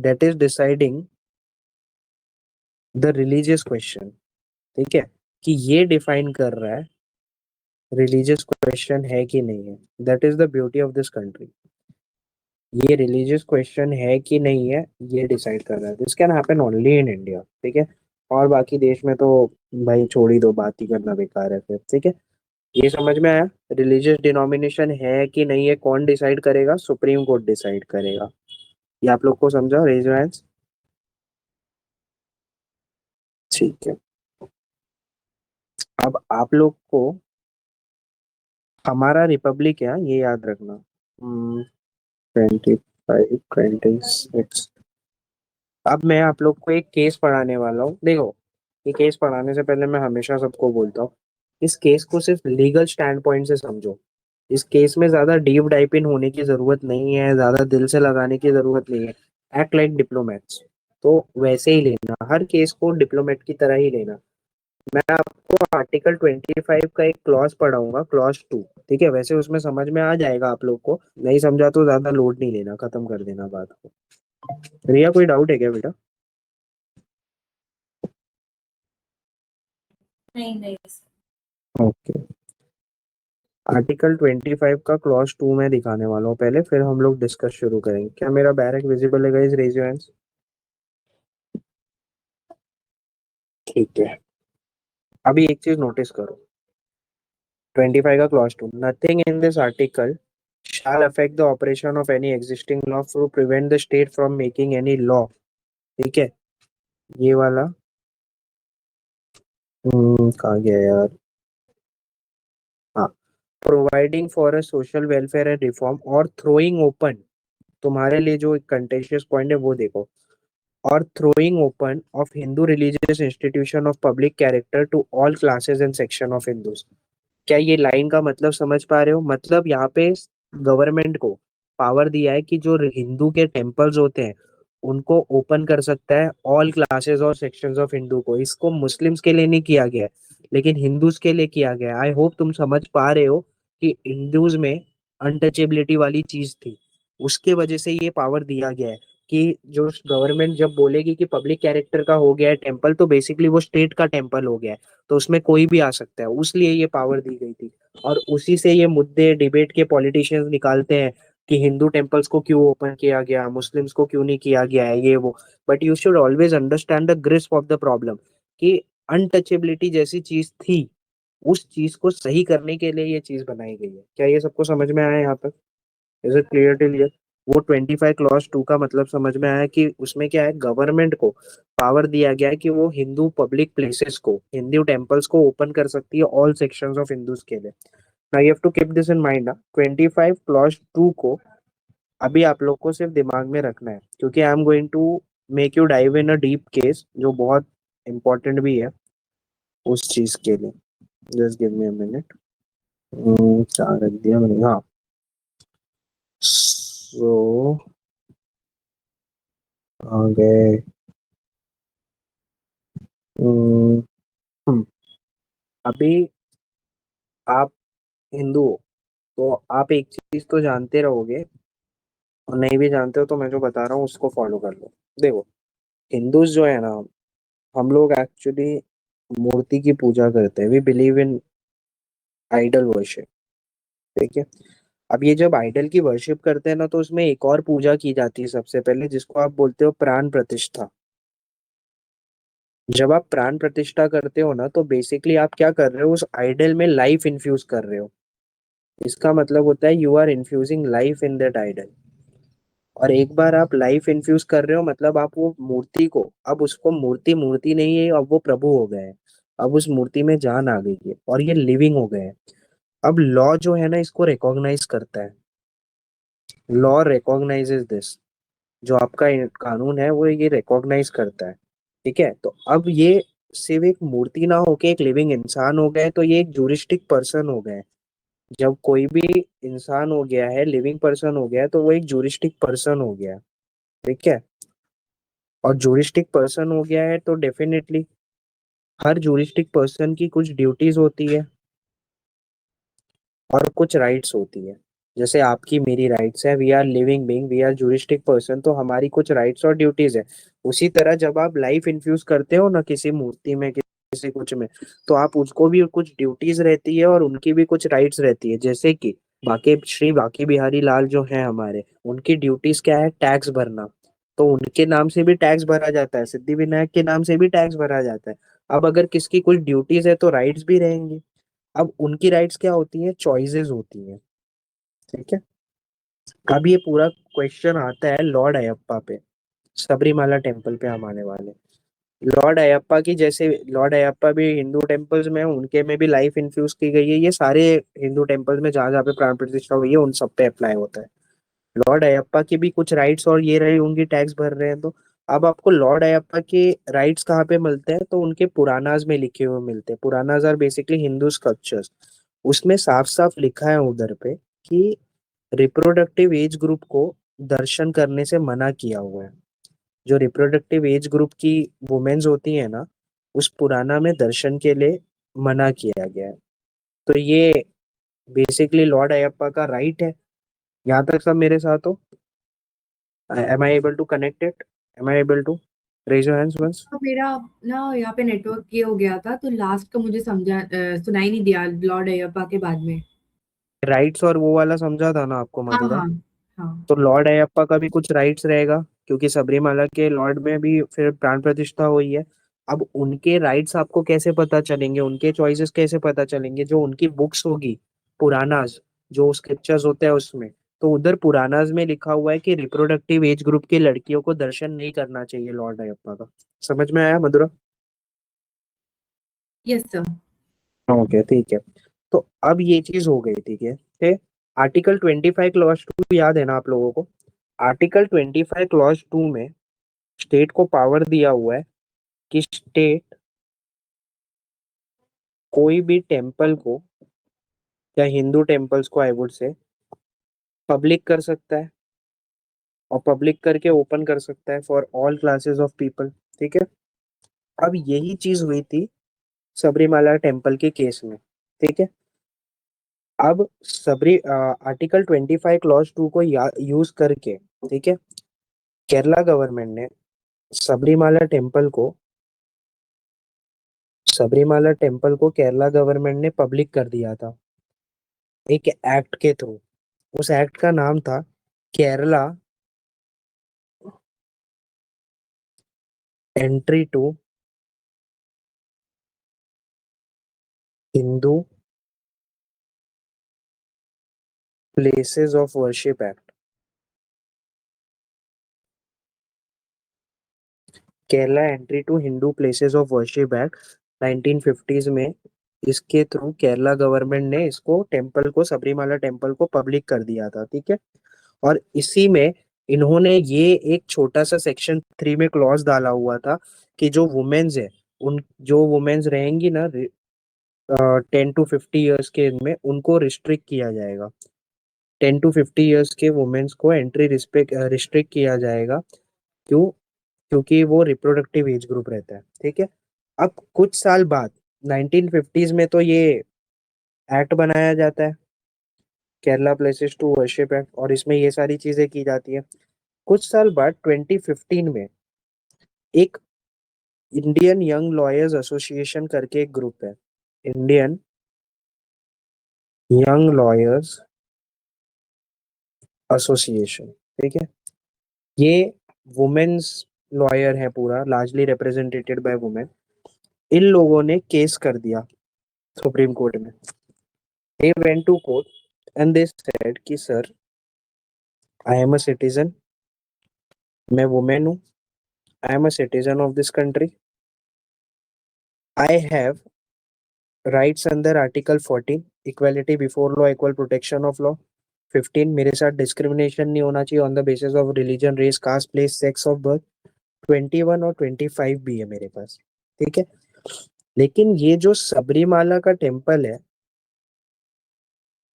that is deciding the religious question, ठीक है, कि ये डिफाइन कर रहा है रिलीजियस क्वेश्चन है कि नहीं है. That is the beauty of this country. ये रिलीजियस क्वेश्चन है कि नहीं है ये डिसाइड कर रहा है. This can happen only in India, ठीक है. और बाकी देश में तो भाई छोड़ ही दो, बात ही करना बेकार है फिर, ठीक है. ये समझ में आया. रिलीजियस डिनोमिनेशन है कि नहीं है कौन डिसाइड करेगा? सुप्रीम कोर्ट डिसाइड करेगा. ये आप लोग को समझा? Raise your hands. ठीक है. अब आप लोग को हमारा रिपब्लिक है ये याद रखना. 25, 26. अब मैं आप लोग को एक केस पढ़ाने वाला हूँ. देखो, ये केस पढ़ाने से पहले मैं हमेशा सबको बोलता हूँ, इस केस को सिर्फ लीगल स्टैंड पॉइंट से समझो. इस केस में ज्यादा डीप डाइप इन होने की जरूरत नहीं है, ज्यादा दिल से लगाने की जरूरत नहीं है. Act like diplomats. तो वैसे ही लेना, हर केस को डिप्लोमेट की तरह ही लेना. मैं आपको आर्टिकल 25 का एक क्लॉज पढ़ाऊंगा, क्लॉज 2, ठीक है. वैसे उसमें समझ में आ जाएगा आप लोग को, नहीं समझा तो ज्यादा लोड नहीं लेना, खत्म कर देना बात को. रिया कोई डाउट है क्या बेटा? नहीं नहीं ओके. आर्टिकल 25 का क्लॉज 2 में दिखाने वाला हूँ पहले, फिर हम लोग डिस्कस शुरू करेंगे. क्या मेरा बैरक विजिबल है गाइस? Raise your hands. ठीक है. अभी एक चीज नोटिस करो. 25 का clause 2, nothing in this article shall affect the operation of any existing law to prevent the state from making any law. ठीक है. ये वाला कहाँ गया यार? हाँ. Providing for a social welfare and reform और थ्रोइंग ओपन. तुम्हारे लिए जो कंटेंशियस पॉइंट है वो देखो. और throwing open of Hindu religious institution of public character to all classes and section of Hindus. क्या ये लाइन का मतलब समझ पा रहे हो? मतलब यहाँ पे गवर्नमेंट को पावर दिया है कि जो हिंदू के टेम्पल्स होते हैं उनको ओपन कर सकता है ऑल क्लासेस और सेक्शंस ऑफ हिंदू को. इसको मुस्लिम्स के लिए नहीं किया गया है, लेकिन हिंदूज के लिए किया गया है. आई होप तुम समझ पा रहे हो कि हिंदूज में अनटचेबिलिटी वाली चीज थी, उसके वजह से ये पावर दिया गया है कि जो गवर्नमेंट जब बोलेगी कि पब्लिक कैरेक्टर का हो गया है टेम्पल, तो बेसिकली वो स्टेट का टेम्पल हो गया है, तो उसमें कोई भी आ सकता है. उसलिए ये पावर दी गई थी. और उसी से ये मुद्दे डिबेट के पॉलिटिशियंस निकालते हैं कि हिंदू टेम्पल्स को क्यों ओपन किया गया, मुस्लिम्स को क्यों नहीं किया गया है, ये वो. But you should always understand the grasp of the problem कि अनटचेबिलिटी जैसी चीज थी, उस चीज को सही करने के लिए ये चीज बनाई गई है. क्या ये सबको समझ में आया यहाँ तक? Is it clear till here? वो 25 क्लॉज 2 का मतलब समझ में आया कि उसमें क्या है, गवर्नमेंट को पावर दिया गया है कि वो हिंदू पब्लिक प्लेसेस को, हिंदू टेम्पल्स को ओपन कर सकती है ऑल सेक्शंस ऑफ हिंदूज के लिए. Now you have to keep this in mind. 25 clause 2 को अभी आप लोग को सिर्फ दिमाग में रखना है, क्योंकि I am going to make you dive in a deep case जो बहुत इंपॉर्टेंट भी है उस चीज के लिए. Just give me a minute. क्या रख दिया मैंने? हाँ. सो आ गए. हम्म, हम्म, अभी आप हिंदू हो तो आप एक चीज तो जानते रहोगे, और नहीं भी जानते हो तो मैं जो बता रहा हूँ उसको फॉलो कर लो. देखो, हिंदूज जो है ना, हम लोग एक्चुअली मूर्ति की पूजा करते हैं. We believe in idol worship, ठीक है. अब ये जब आइडल की वर्शिप करते हैं ना, तो उसमें एक और पूजा की जाती है सबसे पहले, जिसको आप बोलते हो प्राण प्रतिष्ठा. जब आप प्राण प्रतिष्ठा करते हो ना, तो बेसिकली आप क्या कर रहे हो, उस आइडल में लाइफ इन्फ्यूज कर रहे हो. इसका मतलब होता है you are infusing life in that idol. और एक बार आप लाइफ इन्फ्यूज कर रहे हो मतलब आप वो मूर्ति को, अब उसको मूर्ति मूर्ति नहीं है, अब वो प्रभु हो गए हैं. अब उस मूर्ति में जान आ गई है और ये लिविंग हो गए हैं. अब लॉ जो है ना इसको रिकॉग्नाइज करता है. Law recognises this. जो आपका कानून है वो ये रिकॉग्नाइज करता है, ठीक है. तो अब ये सिर्फ एक मूर्ति ना होके एक लिविंग इंसान हो गए, तो ये एक जूरिस्टिक पर्सन हो गए. जब कोई भी इंसान हो गया है, लिविंग पर्सन हो गया है, तो वो एक जूरिस्टिक पर्सन हो गया, ठीक है. और जूरिस्टिक पर्सन हो गया है तो डेफिनेटली हर जूरिस्टिक पर्सन की कुछ ड्यूटीज होती है और कुछ राइट्स होती है। जैसे आपकी मेरी राइट्स है, we are living being, we are juristic person, तो हमारी कुछ राइट्स और ड्यूटीज है। उसी तरह जब आप लाइफ इन्फ्यूज करते हो ना किसी मूर्ति में, किसी कुछ में, तो आप उसको भी कुछ ड्यूटीज रहती है और उनकी भी कुछ राइट्स रहती है। जैसे कि बाकी श्री बाकी बिहारी लाल जो है हमारे, उनकी ड्यूटीज क्या है? टैक्स भरना। तो उनके नाम से भी टैक्स भरा जाता है, सिद्धि विनायक के नाम से भी टैक्स भरा जाता है। अब अगर किसकी कुछ ड्यूटीज है तो राइट्स भी रहेंगी। अब उनकी राइट्स क्या होती हैं? चॉइसेस होती हैं। ठीक है। अब ये पूरा क्वेश्चन आता है लॉर्ड अयप्पा पे, सबरीमाला टेम्पल पे हम आने वाले। लॉर्ड अयप्पा की, जैसे लॉर्ड अयप्पा भी हिंदू टेम्पल्स में हैं, उनके में भी लाइफ इन्फ्यूज की गई है। ये सारे हिंदू टेम्पल्स में जहाँ जहाँ पे प्राण प्रतिष्ठा हुई है उन सब पे अप्लाई होता है। लॉर्ड अयप्पा की भी कुछ राइट्स और ये रहे, उनकी टैक्स भर रहे हैं। तो अब आपको लॉर्ड अयप्पा के राइट्स कहाँ पे मिलते हैं? तो उनके पुरानाज में लिखे हुए मिलते हैं। Puranas are basically Hindu scriptures. उसमें साफ साफ लिखा है उधर पे कि रिप्रोडक्टिव एज ग्रुप को दर्शन करने से मना किया हुआ है। जो रिप्रोडक्टिव एज ग्रुप की वुमेन्स होती है ना, उस पुराना में दर्शन के लिए मना किया गया है। तो ये बेसिकली लॉर्ड अयप्पा का राइट है। यहाँ तक सब मेरे साथ हो? Am I able to connect it? Am I able to raise your hands once? तो मेरा ना यहाँ पे नेटवर्क ये हो गया था, तो लास्ट का मुझे सुनाई नहीं दिया लॉर्ड अयप्पा के बाद में। राइट्स और वो वाला समझा था ना आपको हाँ मधुरा? हाँ हाँ। तो लॉर्ड अयप्पा का भी कुछ राइट्स रहेगा, क्योंकि सबरीमाला के लॉर्ड में भी फिर प्राण प्रतिष्ठा हुई है। अब उनके राइट्स आपको कैसे पता चलेंगे, उनके चॉइसेस कैसे पता चलेंगे? जो उनकी बुक्स होगी, पुरानास, जो स्क्रिप्चर्स होते हैं उसमें, तो उधर पुरानास में लिखा हुआ है कि रिप्रोडक्टिव एज ग्रुप की लड़कियों को दर्शन नहीं करना चाहिए लॉर्ड अयप्पा का। समझ में आया मधुरा? Yes sir. ओके ठीक है। तो अब ये चीज हो गई, ठीक है। आर्टिकल 25 क्लॉज 2 याद है ना आप लोगों को? आर्टिकल 25 क्लॉज 2 में स्टेट को पावर दिया हुआ है कि स्टेट कोई भी टेम्पल को, या हिंदू टेम्पल्स को आई वुड से, पब्लिक कर सकता है, और पब्लिक करके ओपन कर सकता है for all classes of people. ठीक है। अब यही चीज हुई थी सबरीमाला टेम्पल के केस में। ठीक है। अब आर्टिकल 25 क्लॉज 2 को यूज करके, ठीक है, केरला गवर्नमेंट ने सबरीमाला टेम्पल को सबरीमाला टेम्पल को केरला गवर्नमेंट ने पब्लिक कर दिया था एक एक्ट के थ्रू। उस एक्ट का नाम था Kerala entry to Hindu places of worship act. Kerala entry to Hindu places of worship act 1950s में, इसके थ्रू केरला गवर्नमेंट ने इसको टेम्पल को, सबरीमाला टेम्पल को पब्लिक कर दिया था। ठीक है। और इसी में इन्होंने ये एक छोटा सा सेक्शन 3 में क्लॉज डाला हुआ था कि जो वुमेन्स है, उन जो वुमेन्स रहेंगी ना 10 to 50 ईयर्स के इनमें, उनको रिस्ट्रिक्ट किया जाएगा। 10 to 50 ईयर्स के वुमेन्स को एंट्री रिस्ट्रिक्ट किया जाएगा। क्यों? क्योंकि वो रिप्रोडक्टिव एज ग्रुप रहता है। ठीक है। अब कुछ साल बाद 1950s में तो ये एक्ट बनाया जाता है, Kerala places to worship act, और इसमें ये सारी चीजें की जाती है। कुछ साल बाद 2015 में एक इंडियन यंग लॉयर्स एसोसिएशन करके एक ग्रुप है, इंडियन यंग लॉयर्स एसोसिएशन। ठीक है। ये वुमेन्स लॉयर है, पूरा लार्जली रिप्रेजेंटेटेड बाय वुमेन। इन लोगों ने केस कर दिया सुप्रीम कोर्ट में। They went to court and they said कि sir, I am a citizen, मैं वुमेन हूँ, I am a citizen of this country, I have rights under article 14, equality before law, equal protection of law. 15, मेरे साथ discrimination नहीं होना चाहिए on the basis of religion, race, caste, place, sex of birth. 21 और 25 भी है मेरे पास। ठीक है। लेकिन ये जो सबरीमाला का टेम्पल है,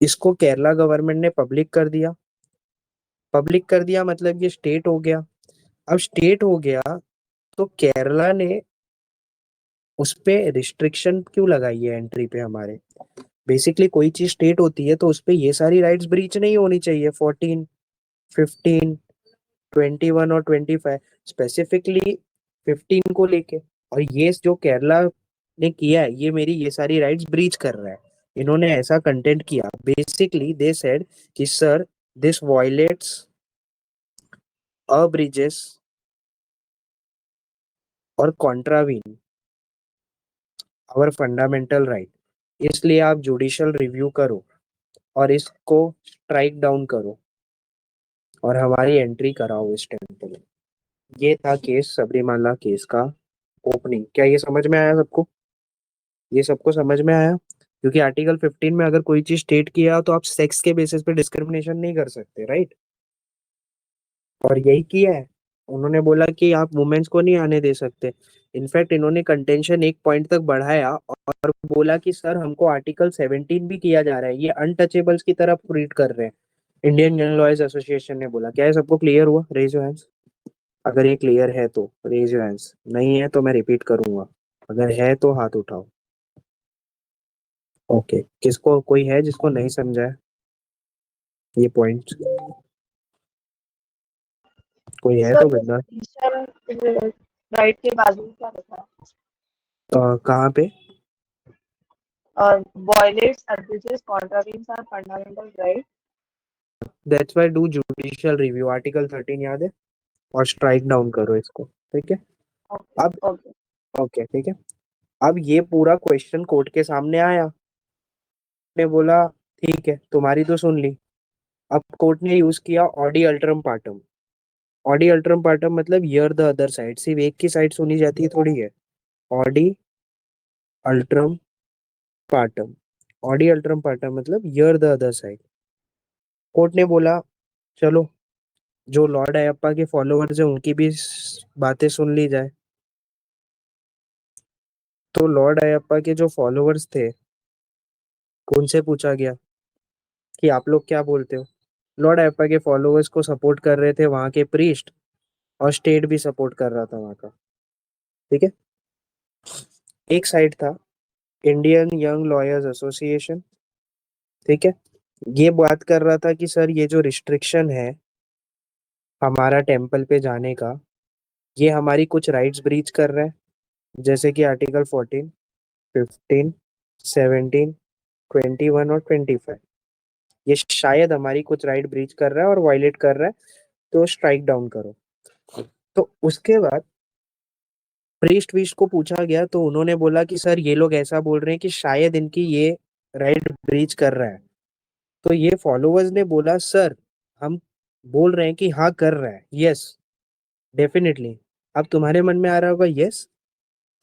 इसको केरला गवर्नमेंट ने पब्लिक कर दिया। पब्लिक कर दिया मतलब ये स्टेट हो गया। अब स्टेट हो गया तो केरला ने उस पे रिस्ट्रिक्शन क्यों लगाई है एंट्री पे हमारे? बेसिकली कोई चीज स्टेट होती है तो उस पे ये सारी राइट्स ब्रीच नहीं होनी चाहिए। 14, 15, 21 और 25, स्पेसिफिकली 15 को लेके। और ये जो केरला ने किया है, ये मेरी ये सारी राइट्स ब्रीच कर रहा है। इन्होंने ऐसा कंटेंट किया, बेसिकली दे सेड कि sir this violets a bridges और कॉन्ट्रावीन आवर फंडामेंटल राइट, इसलिए आप जुडिशियल रिव्यू करो और इसको स्ट्राइक डाउन करो और हमारी एंट्री कराओ इस टेम्पल में। ये था केस, सबरीमाला केस का ओपनिंग। क्या ये समझ में आया सबको? ये सबको समझ में आया? क्योंकि आर्टिकल 15 में अगर कोई चीज स्टेट किया तो आप सेक्स के बेसिस पे डिस्क्रिमिनेशन नहीं कर सकते, राइट? और यही किया है। उन्होंने बोला कि आप वुमेन्स को नहीं आने दे सकते। इनफैक्ट इन्होंने कंटेंशन एक पॉइंट तक बढ़ाया और बोला कि सर हमको आर्टिकल 17 भी किया जा रहा है, ये अनटचेबल्स की तरफ ट्रीट कर रहे हैं। इंडियन यंग लॉयर्स एसोसिएशन ने बोला। क्या है सबको क्लियर हुआ? रेज योर हैंड्स अगर ये क्लियर है तो। रेज योर हैंड्स, नहीं है तो मैं रिपीट करूंगा। अगर है तो हाथ उठाओ। ओके, किसको कोई है जिसको नहीं समझा है ये पॉइंट? कोई है सर तो बंदा। राइट के बाजू में क्या लिखा कहाँ पे? है? Violates, abuses, contravenes are fundamental right. That's why do judicial review, article 13 याद है? और स्ट्राइक डाउन करो इसको, ठीक है? Okay, अब okay. ओके, ठीक है। अब ये पूरा क्वेश्चन कोर्ट के सामने आया, ने बोला ठीक है तुम्हारी तो सुन ली। अब कोर्ट ने यूज किया ऑडी अल्ट्रम पार्टम। ऑडी अल्ट्रम पार्टम मतलब हियर द अदर साइड, सिर्फ एक की साइड सुनी जाती है थोड़ी है। ऑडी अल्ट्रम पार्टम, ऑडी अल्ट्रम पार्टम मतलब here the other side. Court ने बोला चलो जो लॉर्ड अयप्पा के फॉलोअर्स हैं उनकी भी बातें सुन ली जाए। तो लॉर्ड अयप्पा के जो फॉलोअर्स थे उनसे पूछा गया कि आप लोग क्या बोलते हो। लॉर्ड अयप्पा के फॉलोअर्स को सपोर्ट कर रहे थे वहां के प्रीस्ट, और स्टेट भी सपोर्ट कर रहा था वहां का, ठीक है? एक साइड था इंडियन यंग लॉयर्स एसोसिएशन, ठीक है? ये बात कर रहा था कि सर ये जो रिस्ट्रिक्शन है हमारा टेम्पल पे जाने का, ये हमारी कुछ राइट्स ब्रीच कर रहा है, जैसे कि आर्टिकल 14, 15, 17, 21 और 25। ये शायद हमारी कुछ राइट ब्रीच कर रहा है और वायलेट कर रहा है, तो स्ट्राइक डाउन करो। तो उसके बाद प्रीस्ट विस्ट को पूछा गया तो उन्होंने बोला कि सर ये लोग ऐसा बोल रहे हैं कि शायद इनकी ये राइट ब्रीच कर रहा है। तो ये फॉलोअर्स ने बोला सर हम बोल रहे हैं कि हाँ कर रहा है, यस डेफिनेटली। अब तुम्हारे मन में आ रहा होगा यस,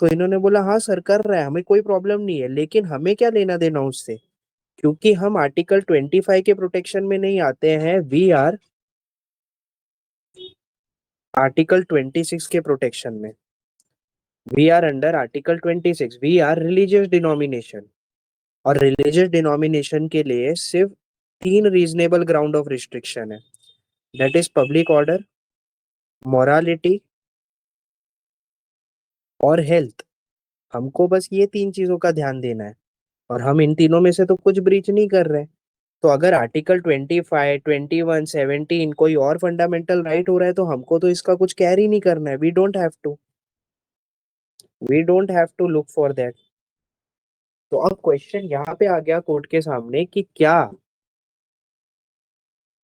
तो इन्होंने बोला हाँ सर कर रहा है, हमें कोई प्रॉब्लम नहीं है, लेकिन हमें क्या लेना देना उससे, क्योंकि हम आर्टिकल 25 के प्रोटेक्शन में नहीं आते हैं, वी आर आर्टिकल 26 के प्रोटेक्शन में। We are under article 26, we are religious denomination. और रिलीजियस डिनोमिनेशन के लिए सिर्फ 3 रीजनेबल ग्राउंड ऑफ रिस्ट्रिक्शन है, that is public order, morality और हेल्थ। हमको बस ये 3 चीजों का ध्यान देना है, और हम इन तीनों में से तो कुछ ब्रीच नहीं कर रहे। तो अगर आर्टिकल 25, 21, 17 कोई और फंडामेंटल राइट हो रहा है तो हमको तो इसका कुछ कैरी नहीं करना है। We don't have to look for that. तो अब क्वेश्चन यहाँ पे आ गया कोर्ट के सामने कि क्या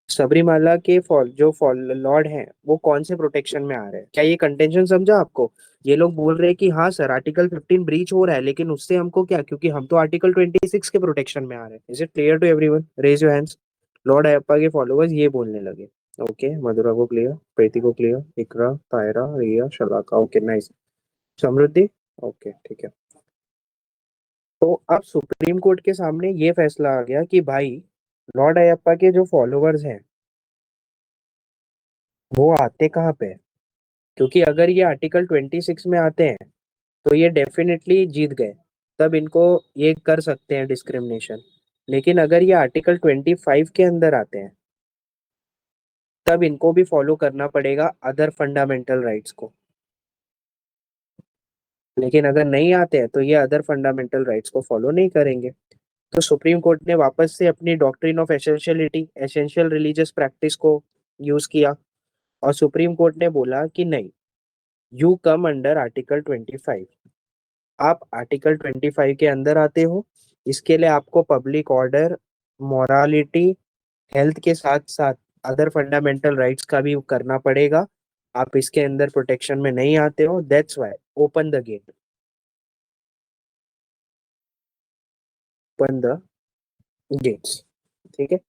सबरीमाला के जो लॉर्ड हैं वो कौन से प्रोटेक्शन में आ रहे हैं? क्या ये कंटेंशन समझा आपको? ये लोग बोल रहे हैं कि हाँ सर आर्टिकल 15 ब्रीच हो रहा है, लेकिन उससे हमको क्या, क्योंकि हम तो आर्टिकल 26 के प्रोटेक्शन में आ रहे हैं। Is it clear to everyone? Raise your hands. Lord Ayyappa के फॉलोअर्स ये बोलने लगे। ओके, मधुरा को क्लियर, प्रीति को क्लियर, इकरा, तायरा, रिया, शलाका, ओके नाइस। समृद्धि, ओके ठीक है। तो अब सुप्रीम कोर्ट के सामने ये फैसला आ गया कि भाई लॉर्ड अयप्पा के जो फॉलोअर्स हैं वो आते कहाँ पे हैं? क्योंकि अगर ये आर्टिकल 26 में आते हैं तो ये डेफिनेटली जीत गए, तब इनको ये कर सकते हैं डिस्क्रिमिनेशन। लेकिन अगर ये आर्टिकल 25 के अंदर आते हैं तब इनको भी फॉलो करना पड़ेगा अदर फंडामेंटल राइट्स को। लेकिन अगर नहीं आते हैं तो ये अदर फंडामेंटल राइट्स को फॉलो नहीं करेंगे। तो सुप्रीम कोर्ट ने वापस से अपनी doctrine of essentiality, essential religious practice को यूज किया, और सुप्रीम कोर्ट ने बोला कि नहीं, यू कम अंडर आर्टिकल 25। आप आर्टिकल 25 के अंदर आते हो। इसके लिए आपको पब्लिक ऑर्डर, मोरालिटी, हेल्थ के साथ साथ अदर फंडामेंटल राइट्स का भी करना पड़ेगा। आप इसके अंदर प्रोटेक्शन में नहीं आते हो, that's why open the gate, open the gates. ठीक है,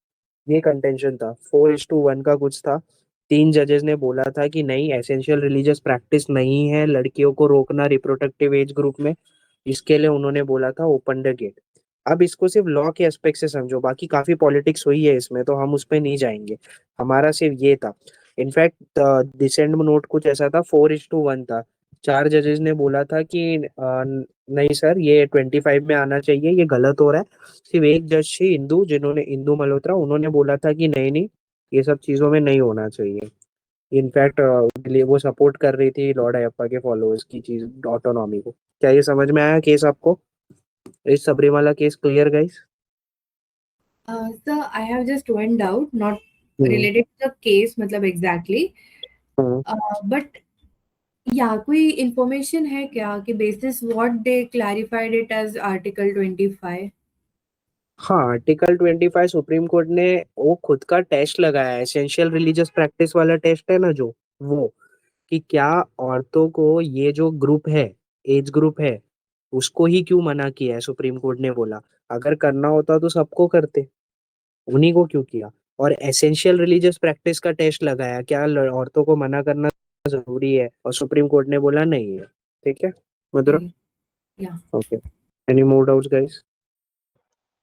ये कंटेंशन था, 4:1 का कुछ था। 3 जजेस ने बोला था कि नहीं, एसेंशियल रिलीजियस प्रैक्टिस नहीं है लड़कियों को रोकना रिप्रोडक्टिव एज ग्रुप में। इसके लिए उन्होंने बोला था ओपन द गेट। अब इसको सिर्फ लॉ के एस्पेक्ट से समझो, बाकी काफी पॉलिटिक्स हुई है इसमें, तो हम उस पर नहीं जाएंगे। हमारा सिर्फ ये था। इनफैक्ट डिसेंट नोट कुछ ऐसा था, 4:1 था। 4 जजेस ने बोला था कि नहीं सर, ये 25 में आना चाहिए, ये गलत हो रहा है। सिर्फ एक जज थी इंदू, जिन्होंने, इंदू मल्होत्रा, उन्होंने बोला था कि नहीं नहीं, ये सब चीजों में नहीं होना चाहिए। इनफैक्ट वो सपोर्ट कर रही थी लॉर्ड अयप्पा के फॉलोअर्स की चीज, ऑटोनॉमी को। क्या ये समझ में आया केस आपको? इस Sabarimala case clear guys? Sir, I have just one doubt, not hmm related to the case, मतलब exactly. हम्म। But या कोई information है क्या कि basis what they clarified it as Article 25? हाँ, आर्टिकल 25 सुप्रीम कोर्ट ने वो खुद का टेस्ट लगाया है, एसेंशियल रिलीजियस प्रैक्टिस वाला टेस्ट है ना जो, वो, कि क्या औरतों को ये जो ग्रुप है, एज ग्रुप है, उसको ही क्यों मना किया है सुप्रीम कोर्ट ने। बोला अगर करना होता तो सबको करते, उन्हीं को क्यों किया। और एसेंशियल रिलीजियस प्रैक्टिस का टेस्ट लगाया, क्या औरतों को मना करना जरूरी है, और सुप्रीम कोर्ट ने बोला नहीं है। ठीक है मधुरा? Okay. Yeah. Okay, any more doubts guys?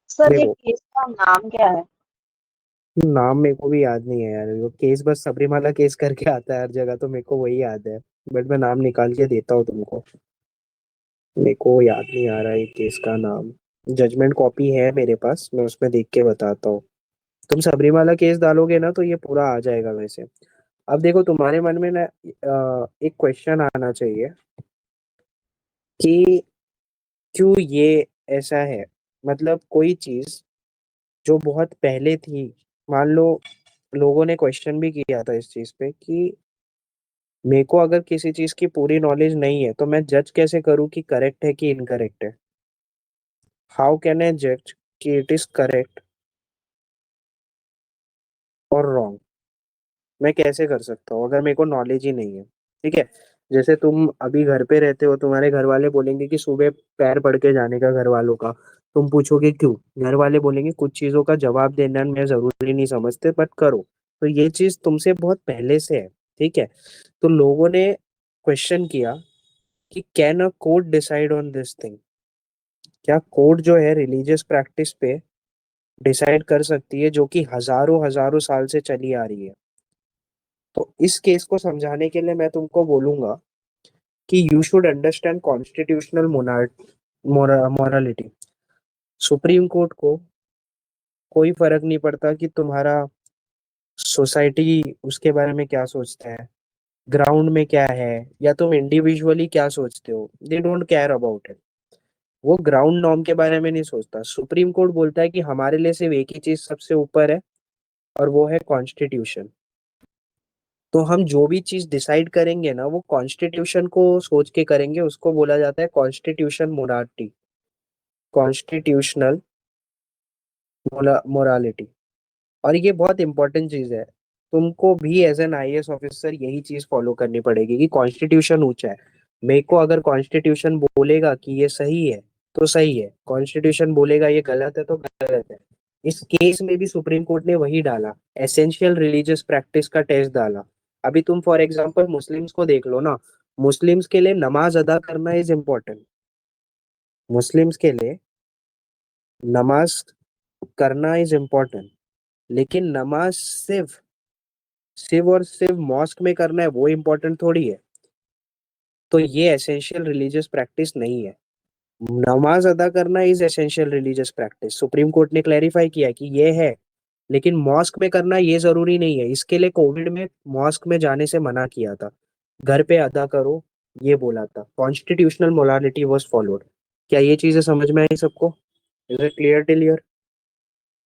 Sir ये देखो, केस का नाम क्या है? नाम मेरे को भी याद नहीं है यार, वो केस बस सबरीमाला केस करके आता है हर जगह, तो मेरे को वही याद है। बट मैं नाम निकाल के देता हूँ तुमको, मेरे को याद नहीं आ रहा है केस का नाम। जजमेंट कॉपी है मेरे पास, मैं उसमें देख के बताता हूँ। तुम सबरीमाला केस डालोगे ना तो ये पूरा आ जाएगा वैसे। अब देखो, तुम्हारे मन में ना एक क्वेश्चन आना चाहिए कि क्यों ये ऐसा है। मतलब कोई चीज जो बहुत पहले थी, मान लो, लोगों ने क्वेश्चन भी किया था इस चीज पे कि मेरे को अगर किसी चीज की पूरी नॉलेज नहीं है तो मैं जज कैसे करूँ कि करेक्ट है कि इनकरेक्ट है। हाउ कैन आई जज कि इट इज करेक्ट और रॉन्ग? मैं कैसे कर सकता हूँ अगर मेरे को नॉलेज ही नहीं है? ठीक है, जैसे तुम अभी घर पे रहते हो, तुम्हारे घर वाले बोलेंगे कि सुबह पैर पड़ के जाने का घर वालों का, तुम पूछोगे क्यों, घर वाले बोलेंगे कुछ चीजों का जवाब देना मैं जरूरी नहीं समझते बट करो। तो ये चीज तुमसे बहुत पहले से है। ठीक है, तो लोगों ने क्वेश्चन किया कि can a court decide on this thing. क्या कोर्ट जो है रिलीजियस प्रैक्टिस पे डिसाइड कर सकती है, जो कि हजारों हजारों साल से चली आ रही है? तो इस केस को समझाने के लिए मैं तुमको बोलूंगा कि you should understand constitutional morality. Supreme court को कोई फर्क नहीं पड़ता कि तुम्हारा सोसाइटी उसके बारे में क्या सोचता है, ग्राउंड में क्या है, या तुम इंडिविजुअली क्या सोचते हो, they don't care about it. वो ग्राउंड नॉर्म के बारे में नहीं सोचता। सुप्रीम कोर्ट बोलता है कि हमारे लिए सिर्फ एक ही चीज सबसे ऊपर है, और वो है कॉन्स्टिट्यूशन। तो हम जो भी चीज डिसाइड करेंगे ना, वो कॉन्स्टिट्यूशन को सोच के करेंगे, उसको बोला जाता है कॉन्स्टिट्यूशन मोरालिटी, कॉन्स्टिट्यूशनल मोरालिटी। और ये बहुत इंपॉर्टेंट चीज है, तुमको भी एज एन आईएएस ऑफिसर यही चीज फॉलो करनी पड़ेगी कि कॉन्स्टिट्यूशन ऊंचा है। मेरे को अगर कॉन्स्टिट्यूशन बोलेगा कि ये सही है तो सही है, कॉन्स्टिट्यूशन बोलेगा ये गलत है तो गलत है। इस केस में भी सुप्रीम कोर्ट ने वही डाला, एसेंशियल रिलीजियस प्रैक्टिस का टेस्ट डाला। अभी तुम फॉर एग्जांपल मुस्लिम्स को देख लो ना, मुस्लिम्स के लिए नमाज अदा करना इज इम्पोर्टेंट। मुस्लिम्स के लिए नमाज करना इज इम्पोर्टेंट, लेकिन नमाज सिर्फ सिर्फ और सिर्फ मॉस्क में करना है वो इम्पोर्टेंट थोड़ी है। तो ये एसेंशियल रिलीजियस प्रैक्टिस नहीं है। नमाज अदा करना is essential religious practice, supreme court ने क्लैरिफाई किया कि ये है। लेकिन मॉस्क में करना ये जरूरी नहीं है। इसके लिए कोविड में मॉस्क में जाने से मना किया था, घर पे अदा करो, ये बोला था, कॉन्स्टिट्यूशनल मोरालिटी वाज फॉलोड। क्या ये चीजें समझ में आई सबको? Is it clear till here?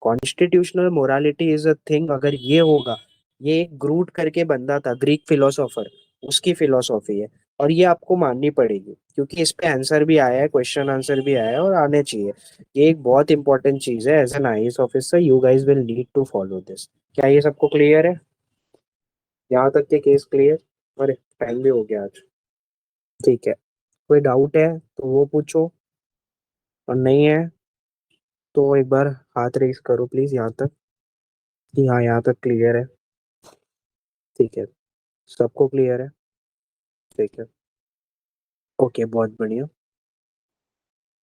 Constitutional morality is a thing, अगर ये होगा, ये एक ग्रूट करके बंदा था, ग्रीक फिलोसोफर, उसकी फिलोसॉफी है, और ये आपको माननी पड़ेगी क्योंकि इस पे आंसर भी आया है, क्वेश्चन आंसर भी आया है और आने चाहिए। ये एक बहुत इंपॉर्टेंट चीज है, as an IAS officer you guys will need to follow this. क्या ये सबको क्लियर है? यहाँ तक के केस क्लियर? अरे टाइम भी हो गया आज। ठीक है, कोई डाउट है तो वो पूछो, और नहीं है तो एक बार हाथ रेस करो प्लीज यहाँ तक कि हाँ यहाँ तक क्लियर है। ठीक है, सबको क्लियर है? ठीक है, ओके, बहुत बढ़िया।